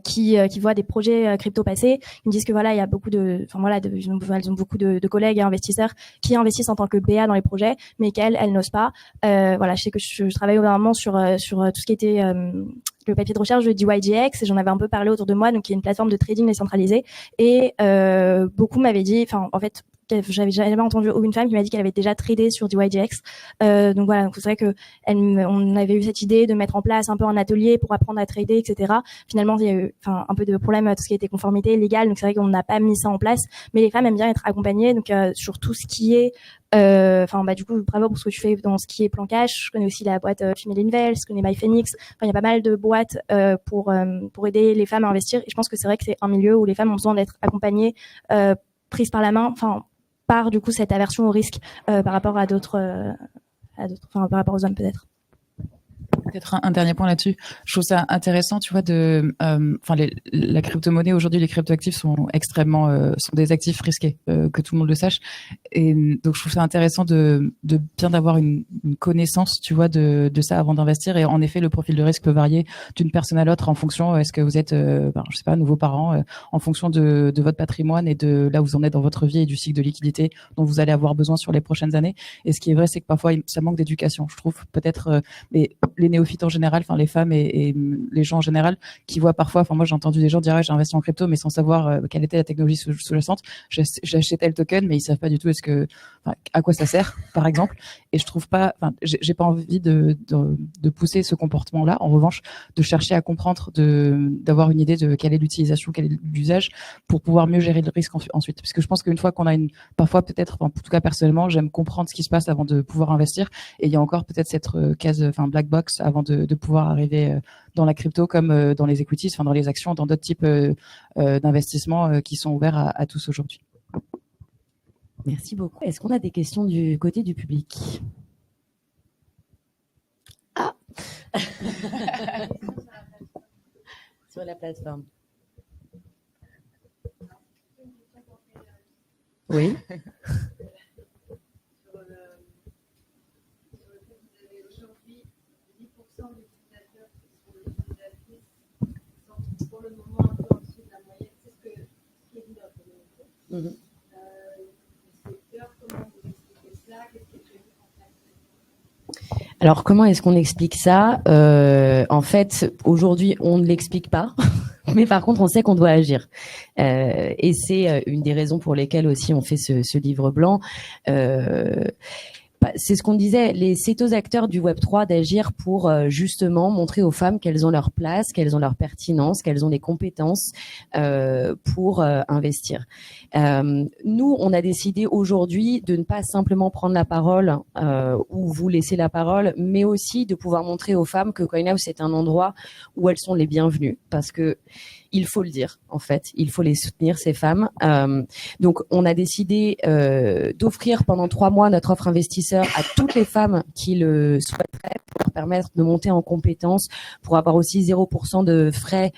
qui voient des projets crypto passer. Ils me disent que il y a beaucoup elles ont beaucoup de collègues et investisseurs qui investissent en tant que BA dans les projets, mais qu'elles n'osent pas. Je sais que je travaille vraiment sur tout ce qui était le papier de recherche de DYDX, et j'en avais un peu parlé autour de moi, donc qui est une plateforme de trading décentralisée, et beaucoup m'avaient dit, en fait, j'avais jamais entendu aucune femme qui m'a dit qu'elle avait déjà tradé sur DYDX. Donc c'est vrai que on avait eu cette idée de mettre en place un peu un atelier pour apprendre à trader, etc. Finalement, il y a eu un peu de problème à tout ce qui était conformité légale, donc c'est vrai qu'on n'a pas mis ça en place. Mais les femmes aiment bien être accompagnées, donc sur tout ce qui est du coup, bravo pour ce que tu fais dans ce qui est plan cash. Je connais aussi la boîte Female Invest, je connais MyPhoenix. Il y a pas mal de boîtes pour aider les femmes à investir. Et je pense que c'est vrai que c'est un milieu où les femmes ont besoin d'être accompagnées, prises par la main, par du coup cette aversion au risque par rapport à d'autres, par rapport aux hommes peut-être. Peut-être un dernier point là-dessus. Je trouve ça intéressant, tu vois, la crypto-monnaie aujourd'hui, les crypto-actifs sont extrêmement, sont des actifs risqués, que tout le monde le sache. Et donc, je trouve ça intéressant de bien d'avoir une connaissance, tu vois, de ça avant d'investir. Et en effet, le profil de risque peut varier d'une personne à l'autre en fonction, est-ce que vous êtes, je sais pas, nouveaux parents, en fonction de votre patrimoine et de là où vous en êtes dans votre vie et du cycle de liquidité dont vous allez avoir besoin sur les prochaines années. Et ce qui est vrai, c'est que parfois, ça manque d'éducation, je trouve, peut-être, mais les néophytes en général, les femmes et les gens en général qui voient parfois, moi j'ai entendu des gens dire j'ai investi en crypto mais sans savoir quelle était la technologie sous-jacente, j'ai acheté tel token mais ils savent pas du tout à quoi ça sert par exemple, et je trouve pas, j'ai pas envie de pousser ce comportement-là. En revanche, de chercher à comprendre, d'avoir une idée de quelle est l'utilisation, quel est l'usage pour pouvoir mieux gérer le risque ensuite, parce que je pense qu'une fois qu'on a parfois peut-être, en tout cas personnellement, j'aime comprendre ce qui se passe avant de pouvoir investir, et il y a encore peut-être cette case black box avant de pouvoir arriver dans la crypto comme dans les equities, dans les actions, dans d'autres types d'investissements qui sont ouverts à tous aujourd'hui. Merci beaucoup. Est-ce qu'on a des questions du côté du public? Ah sur la plateforme. Oui. Alors, comment est-ce qu'on explique ça? En fait, aujourd'hui, on ne l'explique pas, mais par contre, on sait qu'on doit agir. Et c'est une des raisons pour lesquelles aussi on fait ce livre blanc. c'est ce qu'on disait, c'est aux acteurs du Web3 d'agir pour justement montrer aux femmes qu'elles ont leur place, qu'elles ont leur pertinence, qu'elles ont les compétences pour investir. Nous, on a décidé aujourd'hui de ne pas simplement prendre la parole ou vous laisser la parole, mais aussi de pouvoir montrer aux femmes que CoinHouse est un endroit où elles sont les bienvenues, parce que il faut le dire, en fait, il faut les soutenir, ces femmes. Donc, on a décidé d'offrir pendant 3 mois notre offre investisseur à toutes les femmes qui le souhaiteraient, pour leur permettre de monter en compétences, pour avoir aussi 0% de frais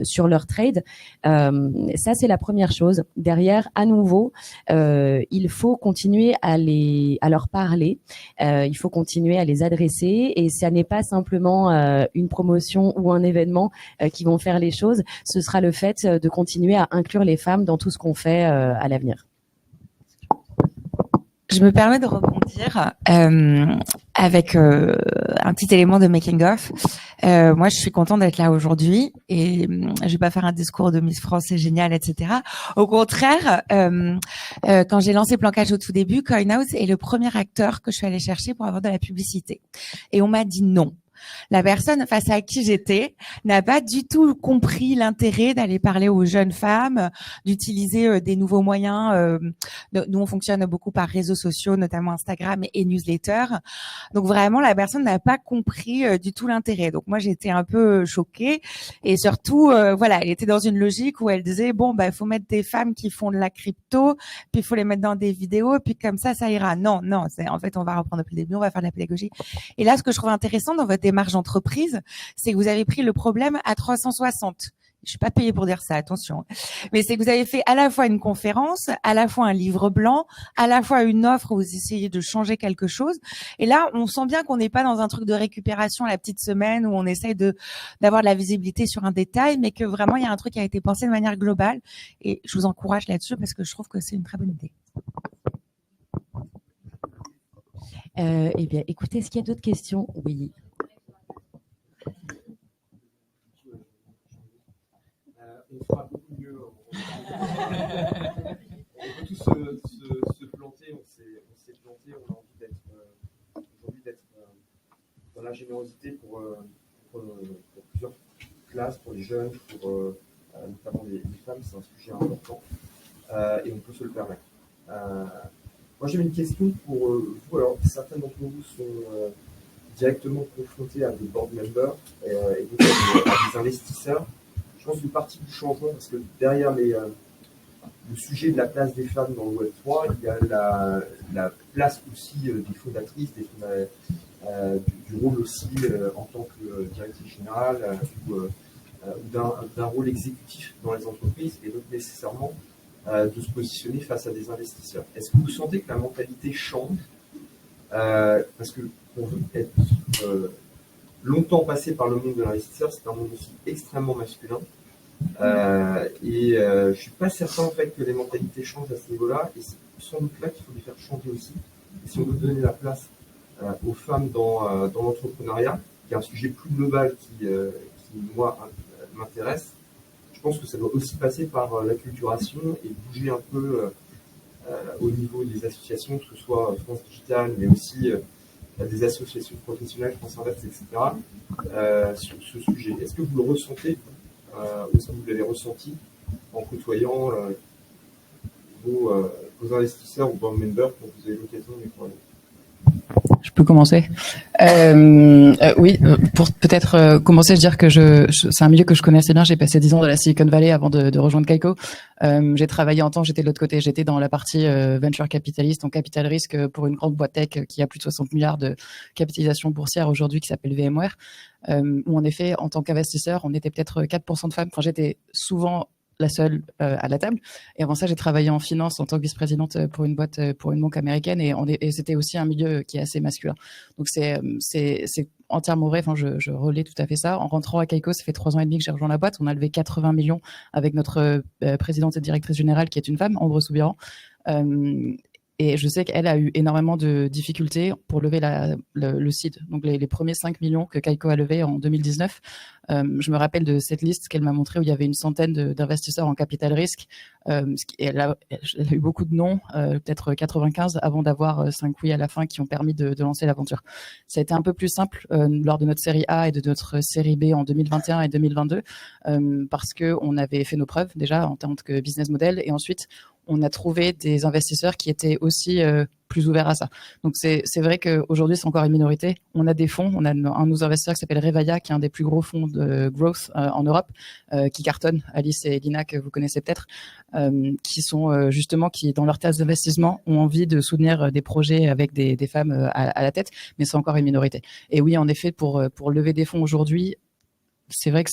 sur leur trade. Ça, c'est la première chose. Derrière, à nouveau, il faut continuer à leur parler. Il faut continuer à les adresser, et ça n'est pas simplement une promotion ou un événement qui vont faire les choses. Ce sera le fait de continuer à inclure les femmes dans tout ce qu'on fait à l'avenir. Je me permets de rebondir avec un petit élément de making of. Moi, je suis contente d'être là aujourd'hui, et je vais pas faire un discours de Miss France, c'est génial, etc. Au contraire, quand j'ai lancé Plancage au tout début, CoinHouse est le premier acteur que je suis allée chercher pour avoir de la publicité, et on m'a dit non. La personne face à qui j'étais n'a pas du tout compris l'intérêt d'aller parler aux jeunes femmes, d'utiliser des nouveaux moyens. Nous, on fonctionne beaucoup par réseaux sociaux, notamment Instagram et newsletter. Donc vraiment, la personne n'a pas compris du tout l'intérêt. Donc moi, j'étais un peu choquée, et surtout, voilà, elle était dans une logique où elle disait bon, il faut mettre des femmes qui font de la crypto, puis il faut les mettre dans des vidéos, puis comme ça ira. Non, en fait, on va reprendre depuis le début, on va faire de la pédagogie. Et là, ce que je trouve intéressant dans votre démarche d'entreprise, c'est que vous avez pris le problème à 360. Je suis pas payée pour dire ça, attention. Mais c'est que vous avez fait à la fois une conférence, à la fois un livre blanc, à la fois une offre où vous essayez de changer quelque chose. Et là, on sent bien qu'on n'est pas dans un truc de récupération à la petite semaine où on essaye d'avoir de la visibilité sur un détail, mais que vraiment, il y a un truc qui a été pensé de manière globale. Et je vous encourage là-dessus parce que je trouve que c'est une très bonne idée. Eh bien, écoutez, est-ce qu'il y a d'autres questions? Oui. On fera beaucoup mieux. On peut tous se planter, on s'est planté, on a envie d'être dans la générosité pour plusieurs classes, pour les jeunes, pour notamment les femmes, c'est un sujet important, et on peut se le permettre. Moi, j'avais une question pour vous. Alors, certains d'entre vous sont directement confrontés à des board members et donc à des investisseurs. Je pense une partie du changement, parce que derrière le sujet de la place des femmes dans le Web3, il y a la place aussi des fondatrices, du rôle aussi en tant que directrice générale ou d'un rôle exécutif dans les entreprises, et donc nécessairement de se positionner face à des investisseurs. Est-ce que vous sentez que la mentalité change parce que pour être longtemps passé par le monde de l'investisseur, c'est un monde aussi extrêmement masculin. Je suis pas certain en fait que les mentalités changent à ce niveau-là, et c'est sans doute là qu'il faut les faire changer aussi. Et si on veut donner la place aux femmes dans l'entrepreneuriat, qui est un sujet plus global qui moi m'intéresse, je pense que ça doit aussi passer par l'acculturation et bouger un peu au niveau des associations, que ce soit France Digital, mais aussi des associations professionnelles, France Invest, etc., sur ce sujet. Est-ce que vous le ressentez ou est-ce que vous l'avez ressenti en côtoyant vos investisseurs ou board members quand vous avez l'occasion de les croiser? Je peux commencer. Oui, pour peut-être commencer, je dire que c'est un milieu que je connais assez bien. J'ai passé 10 ans dans la Silicon Valley avant de rejoindre Kaiko. J'ai travaillé en temps, j'étais de l'autre côté, j'étais dans la partie venture capitaliste, en capital risque pour une grande boîte tech qui a plus de 60 milliards de capitalisation boursière aujourd'hui, qui s'appelle VMware. Où en effet, en tant qu'investisseur, on était peut-être 4% de femmes. Enfin, j'étais souvent la seule à la table. Et avant ça, j'ai travaillé en finance en tant que vice-présidente pour une boîte, pour une banque américaine, et c'était aussi un milieu qui est assez masculin. Donc c'est entièrement vrai. Enfin, je relais tout à fait ça. En rentrant à Kaiko, ça fait 3 ans et demi que j'ai rejoint la boîte. On a levé 80 millions avec notre présidente et directrice générale, qui est une femme, Ambre Soubiran. Et je sais qu'elle a eu énormément de difficultés pour lever le seed, donc les premiers 5 millions que Kaiko a levé en 2019. Je me rappelle de cette liste qu'elle m'a montrée où il y avait une centaine d'investisseurs en capital risque. Elle a eu beaucoup de noms, peut-être 95, avant d'avoir 5 oui à la fin qui ont permis de lancer l'aventure. Ça a été un peu plus simple lors de notre série A et de notre série B en 2021 et 2022 parce qu'on avait fait nos preuves déjà en tant que business model et ensuite on a trouvé des investisseurs qui étaient aussi plus ouverts à ça. Donc c'est vrai qu'aujourd'hui c'est encore une minorité. On a des fonds, on a un de nos investisseurs qui s'appelle Revaya, qui est un des plus gros fonds de growth en Europe, qui cartonne, Alice et Lina que vous connaissez peut-être, qui sont justement qui dans leur thèse d'investissement ont envie de soutenir des projets avec des femmes à la tête, mais c'est encore une minorité. Et oui, en effet, pour lever des fonds aujourd'hui, c'est vrai que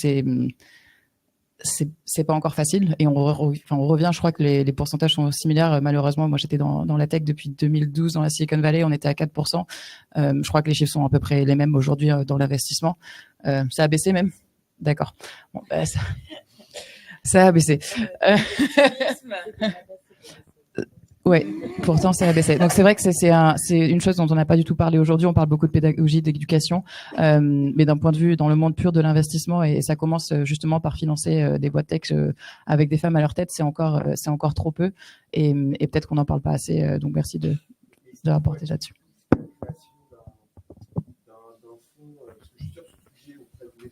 c'est pas encore facile et on revient, je crois que les pourcentages sont similaires. Malheureusement, moi j'étais dans la tech depuis 2012 dans la Silicon Valley, on était à 4%. Je crois que les chiffres sont à peu près les mêmes aujourd'hui dans l'investissement. Ça a baissé même. D'accord. Bon, bah, ça a baissé. Ouais, pourtant ça a baissé. Donc c'est vrai que c'est une chose dont on n'a pas du tout parlé aujourd'hui. On parle beaucoup de pédagogie, d'éducation, mais d'un point de vue dans le monde pur de l'investissement, et ça commence justement par financer des boîtes tech avec des femmes à leur tête, c'est encore trop peu, et peut-être qu'on n'en parle pas assez. Donc merci de rapporter là-dessus.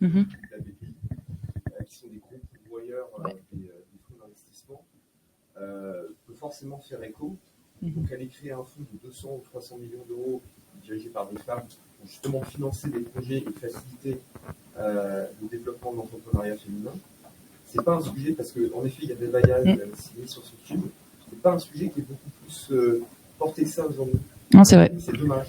Mm-hmm. Qui sont des groupes ou ailleurs des fonds d'investissement, peut forcément faire écho. Donc, aller créer un fonds de 200 ou 300 millions d'euros dirigé par des femmes pour justement financer des projets et faciliter le développement de l'entrepreneuriat féminin. C'est pas un sujet, parce qu'en effet, il y a des vaillages signé sur ce tube. C'est pas un sujet qui est beaucoup plus porté que ça aujourd'hui. Non, c'est vrai. C'est dommage.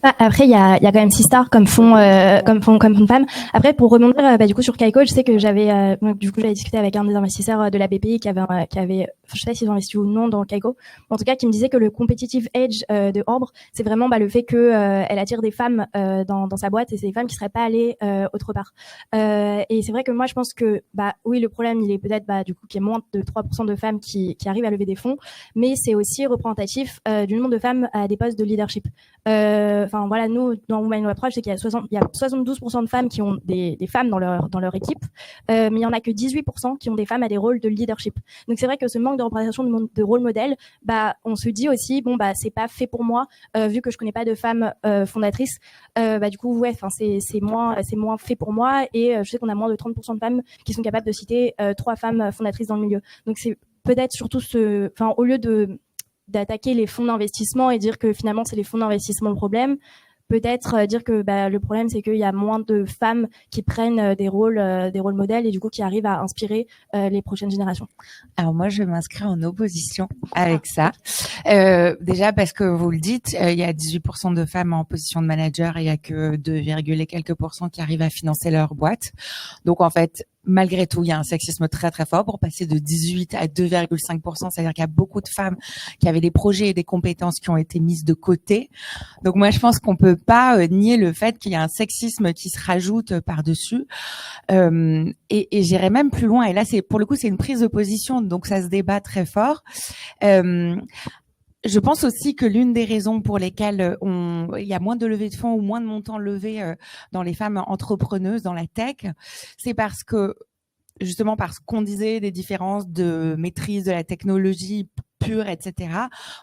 Après, il y a quand même Sistar comme fonds de femmes. Après, pour rebondir, du coup, sur Kaiko, je sais que j'avais discuté avec un des investisseurs de la BPI qui avait, je sais pas s'ils ont investi ou non dans Kaiko. En tout cas, qui me disait que le competitive edge de Orbre, c'est vraiment le fait que elle attire des femmes dans sa boîte et c'est des femmes qui seraient pas allées autre part. Et c'est vrai que moi, je pense que oui, le problème, il est peut-être du coup qu'il y ait moins de 3% de femmes qui arrivent à lever des fonds, mais c'est aussi représentatif du nombre de femmes à des postes de leadership. Enfin voilà, nous dans Women in Web 3, je sais qu'il y a 72% de femmes qui ont des femmes dans leur équipe, mais il y en a que 18% qui ont des femmes à des rôles de leadership. Donc c'est vrai que ce manque de représentation de rôle modèle, on se dit aussi c'est pas fait pour moi vu que je connais pas de femmes fondatrices. Du coup ouais, enfin c'est moins fait pour moi et je sais qu'on a moins de 30% de femmes qui sont capables de citer 3 femmes fondatrices dans le milieu. Donc c'est peut-être surtout au lieu d'attaquer les fonds d'investissement et dire que finalement c'est les fonds d'investissement le problème, peut-être dire que le problème c'est qu'il y a moins de femmes qui prennent des rôles modèles et du coup qui arrivent à inspirer les prochaines générations. Alors moi je vais m'inscrire en opposition avec ça. Déjà parce que vous le dites, il y a 18% de femmes en position de manager et il y a que 2, et quelques % qui arrivent à financer leur boîte. Donc en fait, malgré tout, il y a un sexisme très très fort pour passer de 18 à 2,5%. C'est-à-dire qu'il y a beaucoup de femmes qui avaient des projets et des compétences qui ont été mises de côté. Donc moi, je pense qu'on peut pas nier le fait qu'il y a un sexisme qui se rajoute par-dessus. Et j'irais même plus loin. Et là, pour le coup, c'est une prise de position, donc ça se débat très fort. Je pense aussi que l'une des raisons pour lesquelles il y a moins de levées de fonds ou moins de montants levés dans les femmes entrepreneuses dans la tech, c'est parce qu'on disait des différences de maîtrise de la technologie pure, etc.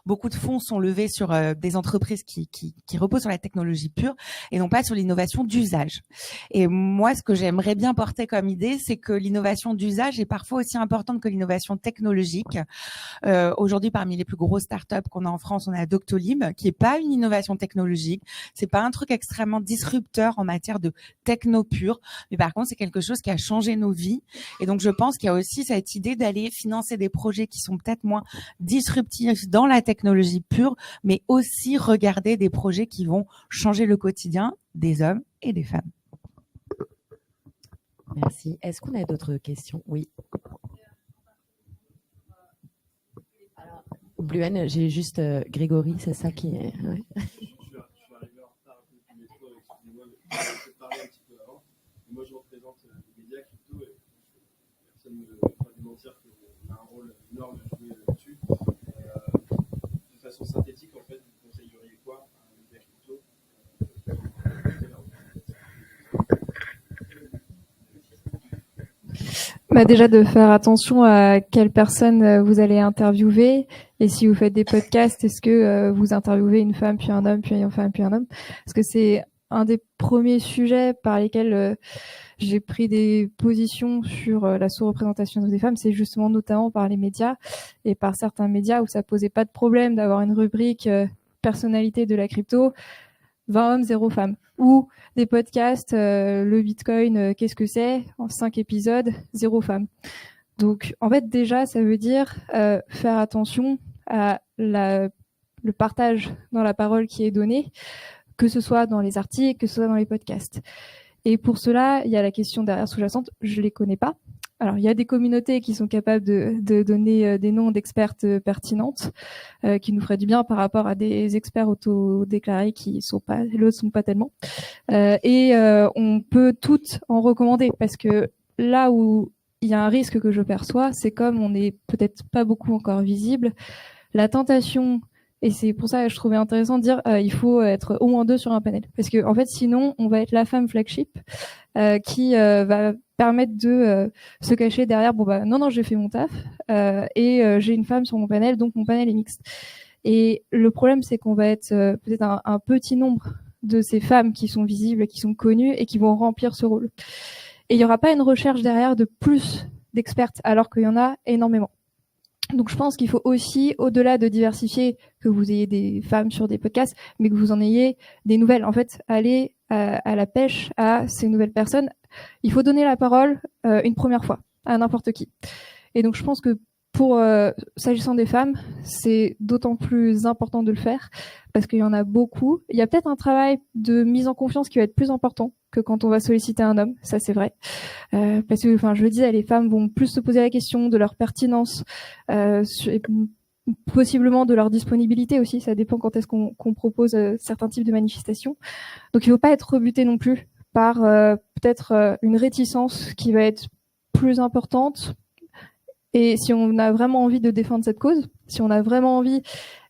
Beaucoup de fonds sont levés sur des entreprises qui reposent sur la technologie pure et non pas sur l'innovation d'usage. Et moi, ce que j'aimerais bien porter comme idée, c'est que l'innovation d'usage est parfois aussi importante que l'innovation technologique. Aujourd'hui, parmi les plus grosses startups qu'on a en France, on a Doctolib, qui est pas une innovation technologique. C'est pas un truc extrêmement disrupteur en matière de techno pure, mais par contre, c'est quelque chose qui a changé nos vies. Et donc, je pense qu'il y a aussi cette idée d'aller financer des projets qui sont peut-être moins disruptifs dans la technologie pure, mais aussi regarder des projets qui vont changer le quotidien des hommes et des femmes. Merci. Est-ce qu'on a d'autres questions? Oui. Alors, Bluen, j'ai juste Grégory, c'est ça qui est... Ouais. Je suis arrivé en retard un peu du métro, excusez-moi, mais je vais parler un petit peu avant. Moi, je représente les médias crypto et personne ne va démentir qu'on a un rôle énorme à jouer là-dessus. Bah déjà de faire attention à quelle personne vous allez interviewer, et si vous faites des podcasts, est-ce que vous interviewez une femme puis un homme puis une femme puis un homme, parce que c'est un des premiers sujets par lesquels j'ai pris des positions sur la sous-représentation des femmes, c'est justement notamment par les médias et par certains médias où ça posait pas de problème d'avoir une rubrique personnalité de la crypto, 20 hommes, 0 femmes. Ou des podcasts, le Bitcoin, qu'est-ce que c'est? En 5 épisodes, 0 femmes. Donc, en fait, déjà, ça veut dire faire attention à le partage dans la parole qui est donné, que ce soit dans les articles, que ce soit dans les podcasts. Et pour cela, il y a la question derrière sous-jacente, je les connais pas. Alors, il y a des communautés qui sont capables de donner des noms d'expertes pertinentes, qui nous feraient du bien par rapport à des experts autodéclarés qui sont pas, l'autre sont pas tellement. On peut toutes en recommander parce que là où il y a un risque que je perçois, c'est comme on n'est peut-être pas beaucoup encore visible, la tentation. Et c'est pour ça que je trouvais intéressant de dire il faut être au moins 2 sur un panel. Parce que en fait, sinon, on va être la femme flagship qui va permettre de se cacher derrière bon bah non j'ai fait mon taf et j'ai une femme sur mon panel, donc mon panel est mixte. Et le problème, c'est qu'on va être peut-être un petit nombre de ces femmes qui sont visibles, qui sont connues et qui vont remplir ce rôle. Et il n'y aura pas une recherche derrière de plus d'expertes, alors qu'il y en a énormément. Donc je pense qu'il faut aussi, au-delà de diversifier, que vous ayez des femmes sur des podcasts, mais que vous en ayez des nouvelles. En fait, aller à la pêche à ces nouvelles personnes. Il faut donner la parole une première fois à n'importe qui. Et donc je pense que pour s'agissant des femmes, c'est d'autant plus important de le faire parce qu'il y en a beaucoup. Il y a peut-être un travail de mise en confiance qui va être plus important que quand on va solliciter un homme, ça c'est vrai. Parce que, enfin, je le disais, les femmes vont plus se poser la question de leur pertinence, et possiblement de leur disponibilité aussi. Ça dépend quand est-ce qu'on propose certains types de manifestations. Donc il ne faut pas être rebuté non plus par peut-être une réticence qui va être plus importante. Et si on a vraiment envie de défendre cette cause, si on a vraiment envie,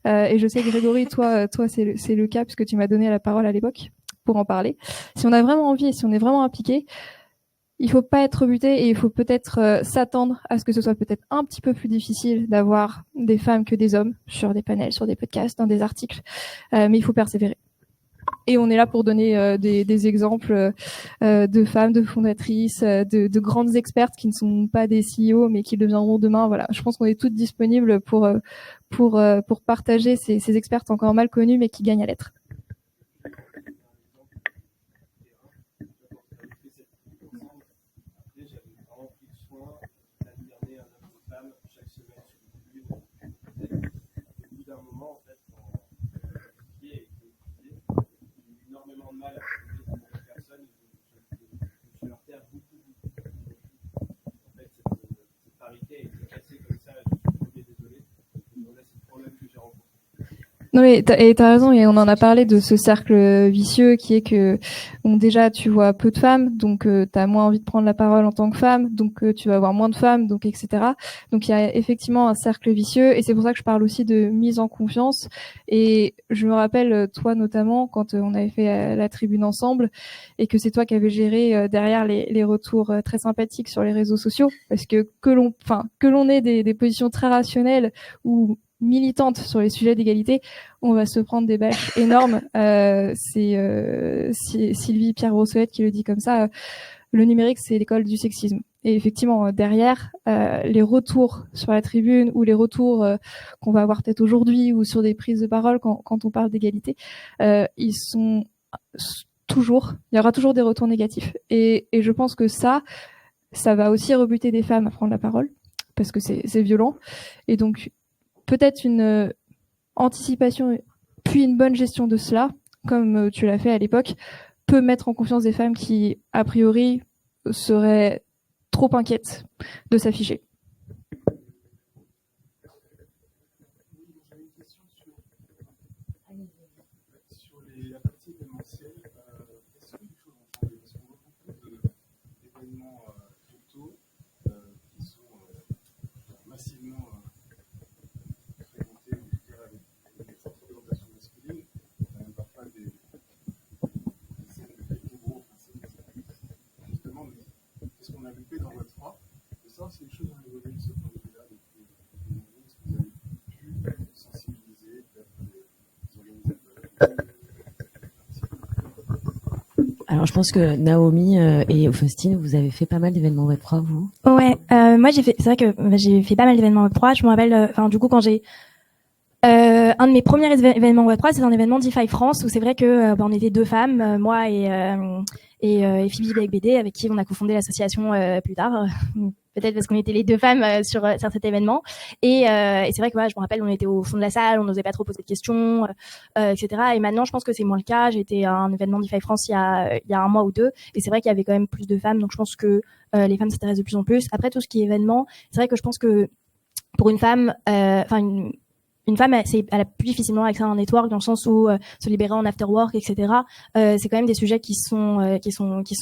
et je sais Grégory, toi c'est le cas puisque tu m'as donné la parole à l'époque pour en parler. Si on a vraiment envie et si on est vraiment impliqué, il faut pas être rebuté et il faut peut-être s'attendre à ce que ce soit peut-être un petit peu plus difficile d'avoir des femmes que des hommes sur des panels, sur des podcasts, dans des articles, mais il faut persévérer. Et on est là pour donner des exemples de femmes, de fondatrices, de grandes expertes qui ne sont pas des CEO mais qui le deviendront demain. Voilà, je pense qu'on est toutes disponibles pour partager ces expertes encore mal connues mais qui gagnent à l'être. Non mais t'as raison et on en a parlé de ce cercle vicieux qui est que bon déjà tu vois peu de femmes donc t'as moins envie de prendre la parole en tant que femme donc tu vas avoir moins de femmes donc etc. Donc il y a effectivement un cercle vicieux et c'est pour ça que je parle aussi de mise en confiance et je me rappelle toi notamment quand on avait fait la tribune ensemble et que c'est toi qui avais géré derrière les retours très sympathiques sur les réseaux sociaux parce que l'on ait des positions très rationnelles ou militante sur les sujets d'égalité, on va se prendre des bâches énormes. C'est Sylvie Pierre Brossolette qui le dit comme ça. Le numérique, c'est l'école du sexisme. Et effectivement, derrière, les retours sur la tribune ou les retours qu'on va avoir peut-être aujourd'hui ou sur des prises de parole quand on parle d'égalité, ils sont toujours, il y aura toujours des retours négatifs. Et je pense que ça va aussi rebuter des femmes à prendre la parole parce que c'est violent. Et donc, peut-être une anticipation puis une bonne gestion de cela, comme tu l'as fait à l'époque, peut mettre en confiance des femmes qui, a priori, seraient trop inquiètes de s'afficher. Sur la partie événementielle, est-ce que les choses ont changé? Parce qu'on voit beaucoup d'événements photos qui sont massivement fréquentés, avec une forte représentation masculine, parfois des scènes de quelques gros, justement, qu'est-ce qu'on a loupé dans Web3? Et ça, si les choses ont évolué de ce point de vue-là depuis de nombreux années? Est-ce que vous avez pu sensibiliser peut-être les organisateurs? Alors, je pense que Naomi et Faustine, vous avez fait pas mal d'événements Web3, vous? Ouais, moi c'est vrai que j'ai fait pas mal d'événements Web3. Je me rappelle, du coup, quand j'ai un de mes premiers événements Web3, c'est un événement DeFi France où c'est vrai que on était deux femmes, moi et Phoebe Beck BD, avec qui on a cofondé l'association plus tard. Peut-être parce qu'on était les deux femmes sur cet événement. Et c'est vrai que je me rappelle, on était au fond de la salle, on n'osait pas trop poser de questions, etc. Et maintenant, je pense que c'est moins le cas. J'ai été à un événement DeFi France il y a un mois ou deux, et c'est vrai qu'il y avait quand même plus de femmes. Donc je pense que les femmes s'intéressent de plus en plus. Après, tout ce qui est événement, c'est vrai que je pense que pour une femme, une femme, elle a plus difficilement accès à un network dans le sens où se libérer en after work, etc. C'est quand même des sujets qui sont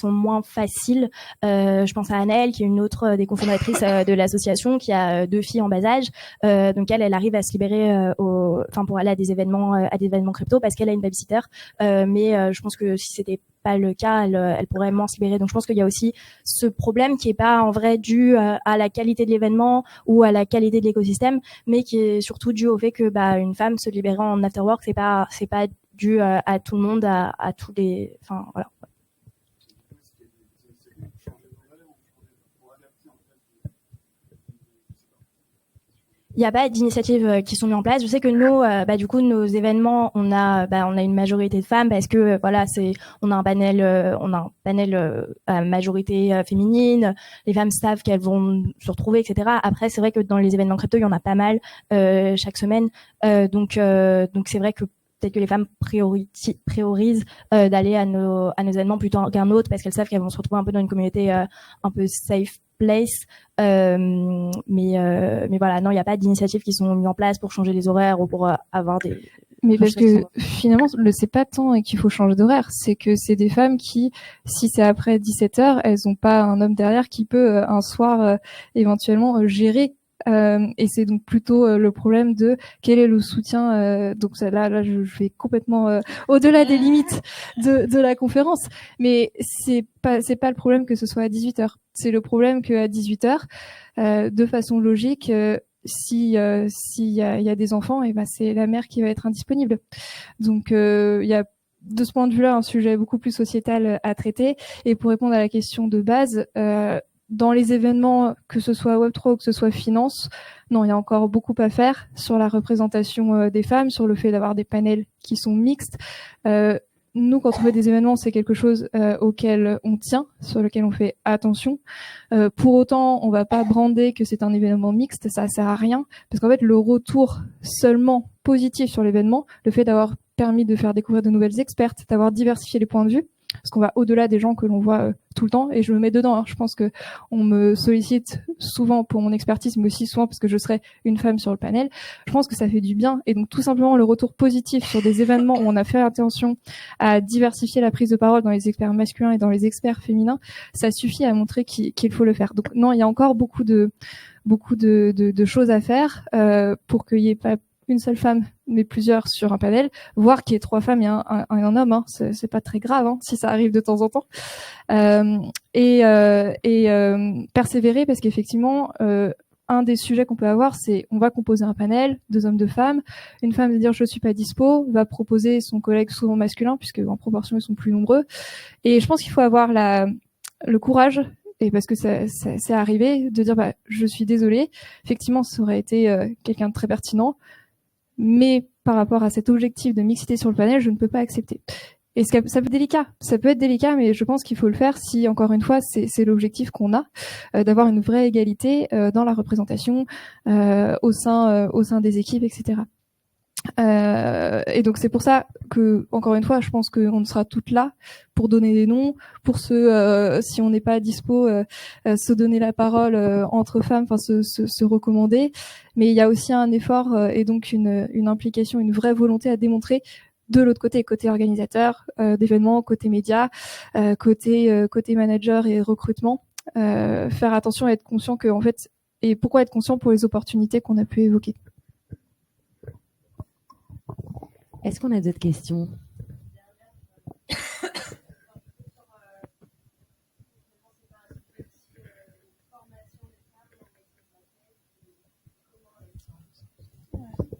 moins faciles. Je pense à Annelle, qui est une autre des cofondatrices de l'association, qui a deux filles en bas âge. Donc elle arrive à se libérer, pour aller à des événements crypto parce qu'elle a une babysitter. Mais je pense que si c'était pas le cas, elle pourrait moins se libérer. Donc je pense qu'il y a aussi ce problème qui est pas en vrai dû à la qualité de l'événement ou à la qualité de l'écosystème, mais qui est surtout dû au fait que une femme se libérant en afterwork, c'est pas dû à tout le monde, à tous les, voilà. Il n'y a pas d'initiatives qui sont mises en place. Je sais que nous, du coup, nos événements, on a une majorité de femmes parce que on a un panel à majorité féminine. Les femmes savent qu'elles vont se retrouver, etc. Après, c'est vrai que dans les événements crypto, il y en a pas mal chaque semaine. Donc c'est vrai que peut-être que les femmes priorisent d'aller à nos événements plutôt qu'un autre parce qu'elles savent qu'elles vont se retrouver un peu dans une communauté un peu safe place. Mais voilà, non, il n'y a pas d'initiatives qui sont mises en place pour changer les horaires ou pour avoir des... Mais parce que finalement, c'est pas tant qu'il faut changer d'horaire, c'est que c'est des femmes qui, si c'est après 17h, elles ont pas un homme derrière qui peut un soir éventuellement gérer. Et c'est donc plutôt le problème de quel est le soutien. Donc là, je vais complètement au-delà des limites de la conférence, mais c'est pas le problème que ce soit à 18h. C'est le problème qu'à 18h, de façon logique, s'il y a des enfants, et c'est la mère qui va être indisponible. Donc il y a de ce point de vue-là un sujet beaucoup plus sociétal à traiter. Et pour répondre à la question de base, dans les événements, que ce soit Web3 ou que ce soit finance, non, il y a encore beaucoup à faire sur la représentation des femmes, sur le fait d'avoir des panels qui sont mixtes. Nous, quand on fait des événements, c'est quelque chose auquel on tient, sur lequel on fait attention. Pour autant, on va pas brander que c'est un événement mixte, ça sert à rien, parce qu'en fait, le retour seulement positif sur l'événement, le fait d'avoir permis de faire découvrir de nouvelles expertes, d'avoir diversifié les points de vue, parce qu'on va au-delà des gens que l'on voit tout le temps, et je me mets dedans. Alors, je pense que on me sollicite souvent pour mon expertise, mais aussi souvent parce que je serai une femme sur le panel. Je pense que ça fait du bien, et donc tout simplement le retour positif sur des événements où on a fait attention à diversifier la prise de parole dans les experts masculins et dans les experts féminins, ça suffit à montrer qu'il faut le faire. Donc non, il y a encore beaucoup de choses à faire pour qu'il y ait pas une seule femme, mais plusieurs sur un panel, voire qu'il y ait 3 femmes et un homme, hein. C'est pas très grave, hein, si ça arrive de temps en temps. Persévérer, parce qu'effectivement, un des sujets qu'on peut avoir, c'est on va composer un panel, 2 hommes, 2 femmes. Une femme va dire je suis pas dispo, va proposer son collègue souvent masculin, puisque en proportion ils sont plus nombreux. Et je pense qu'il faut avoir le courage, et parce que c'est arrivé, de dire je suis désolée. Effectivement, ça aurait été quelqu'un de très pertinent, mais par rapport à cet objectif de mixité sur le panel, je ne peux pas accepter. Et ça peut être délicat, mais je pense qu'il faut le faire si, encore une fois, c'est l'objectif qu'on a, d'avoir une vraie égalité dans la représentation au sein des équipes, etc. Et donc c'est pour ça que, encore une fois, je pense qu'on sera toutes là pour donner des noms, pour si on n'est pas dispo, se donner la parole entre femmes, enfin se recommander. Mais il y a aussi un effort et donc une implication, une vraie volonté à démontrer de l'autre côté organisateur d'événements, côté médias, côté manager et recrutement, faire attention à être conscient que, en fait, et pourquoi être conscient pour les opportunités qu'on a pu évoquer. Est-ce qu'on a d'autres questions?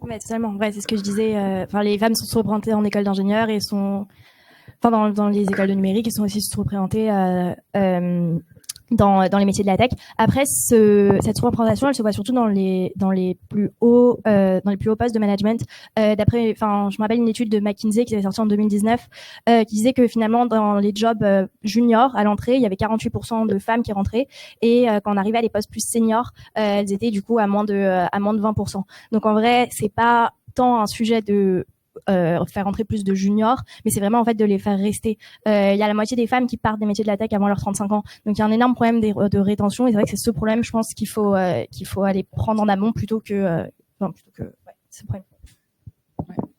Ouais, totalement. Ouais, c'est ce que je disais. Enfin, les femmes sont sous-représentées en école d'ingénieur et sont, enfin, dans les écoles de numérique, ils sont aussi sous-représentées dans les métiers de la tech. Après, cette sous-représentation, elle se voit surtout dans les plus hauts postes de management. D'après, enfin, je me rappelle une étude de McKinsey qui est sortie en 2019, qui disait que finalement, dans les jobs juniors à l'entrée, il y avait 48% de femmes qui rentraient, et quand on arrivait à les postes plus seniors, elles étaient du coup à moins de 20%. Donc en vrai, c'est pas tant un sujet de faire rentrer plus de juniors, mais c'est vraiment en fait de les faire rester. Il y a la moitié des femmes qui partent des métiers de la tech avant leurs 35 ans, donc il y a un énorme problème de rétention, et c'est vrai que c'est ce problème, je pense, qu'il faut aller prendre en amont plutôt que c'est le problème.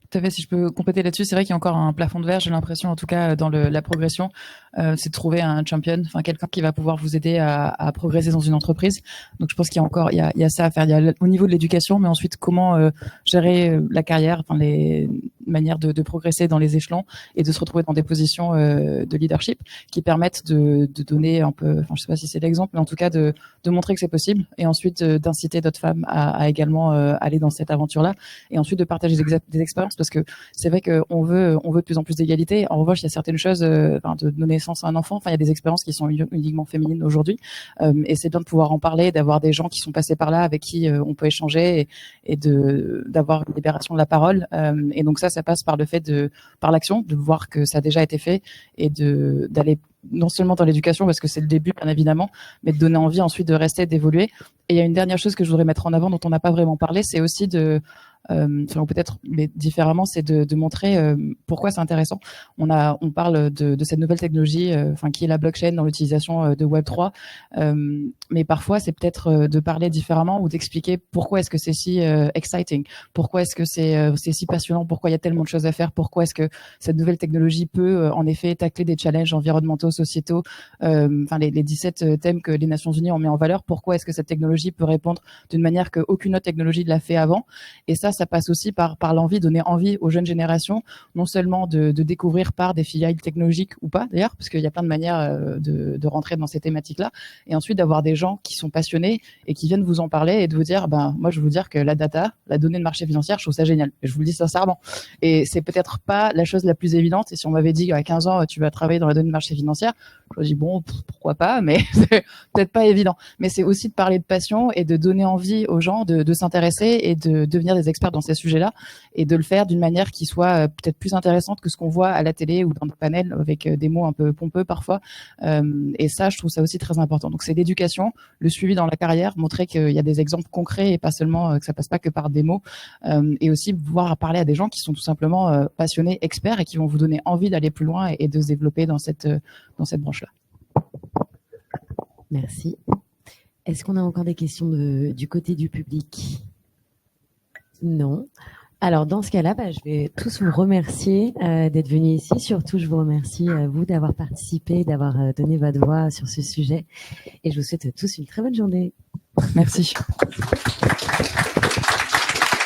Tout à fait, si je peux compléter là-dessus, c'est vrai qu'il y a encore un plafond de verre, j'ai l'impression, en tout cas dans la progression, c'est de trouver un champion, enfin quelqu'un qui va pouvoir vous aider à progresser dans une entreprise. Donc je pense qu'il y a encore, il y a ça à faire. Il y a au niveau de l'éducation, mais ensuite comment gérer la carrière, enfin les manières de progresser dans les échelons et de se retrouver dans des positions de leadership qui permettent de donner un peu, enfin je sais pas si c'est l'exemple, mais en tout cas de montrer que c'est possible, et ensuite d'inciter d'autres femmes à également aller dans cette aventure-là, et ensuite de partager des expériences, parce que c'est vrai qu'on veut de plus en plus d'égalité. En revanche, il y a certaines choses, de donner naissance à un enfant, enfin il y a des expériences qui sont uniquement féminines aujourd'hui, et c'est bien de pouvoir en parler, d'avoir des gens qui sont passés par là avec qui on peut échanger, et d'avoir une libération de la parole, et donc ça passe par le fait par l'action, de voir que ça a déjà été fait, et d'aller non seulement dans l'éducation, parce que c'est le début bien évidemment, mais de donner envie ensuite de rester, d'évoluer. Et il y a une dernière chose que je voudrais mettre en avant, dont on n'a pas vraiment parlé, c'est aussi peut-être, mais différemment, c'est de montrer pourquoi c'est intéressant. On parle de cette nouvelle technologie, qui est la blockchain dans l'utilisation de Web3, mais parfois c'est peut-être de parler différemment, ou d'expliquer pourquoi est-ce que c'est si exciting, pourquoi est-ce que c'est si passionnant, pourquoi il y a tellement de choses à faire, pourquoi est-ce que cette nouvelle technologie peut en effet tacler des challenges environnementaux, sociétaux, les 17 thèmes que les Nations Unies ont mis en valeur, pourquoi est-ce que cette technologie peut répondre d'une manière qu'aucune autre technologie ne l'a fait avant. Et ça passe aussi par l'envie, donner envie aux jeunes générations, non seulement de découvrir par des filiales technologiques ou pas d'ailleurs, parce qu'il y a plein de manières de rentrer dans ces thématiques-là, et ensuite d'avoir des gens qui sont passionnés et qui viennent vous en parler et de vous dire, moi je veux vous dire que la data, la donnée de marché financière, je trouve ça génial. Et je vous le dis sincèrement. Et c'est peut-être pas la chose la plus évidente. Et si on m'avait dit à 15 ans, tu vas travailler dans la donnée de marché financière, je me dis bon, pourquoi pas, mais c'est peut-être pas évident. Mais c'est aussi de parler de passion et de donner envie aux gens de s'intéresser et de devenir des experts dans ces sujets-là, et de le faire d'une manière qui soit peut-être plus intéressante que ce qu'on voit à la télé ou dans des panels avec des mots un peu pompeux parfois. Et ça, je trouve ça aussi très important. Donc c'est l'éducation, le suivi dans la carrière, montrer qu'il y a des exemples concrets et pas seulement que ça passe pas que par des mots, et aussi pouvoir parler à des gens qui sont tout simplement passionnés, experts, et qui vont vous donner envie d'aller plus loin et de se développer dans cette branche-là. Merci. Est-ce qu'on a encore des questions du côté du public ? Non. Alors, dans ce cas-là, je vais tous vous remercier d'être venus ici. Surtout, je vous remercie, vous, d'avoir participé, d'avoir donné votre voix sur ce sujet. Et je vous souhaite tous une très bonne journée. Merci.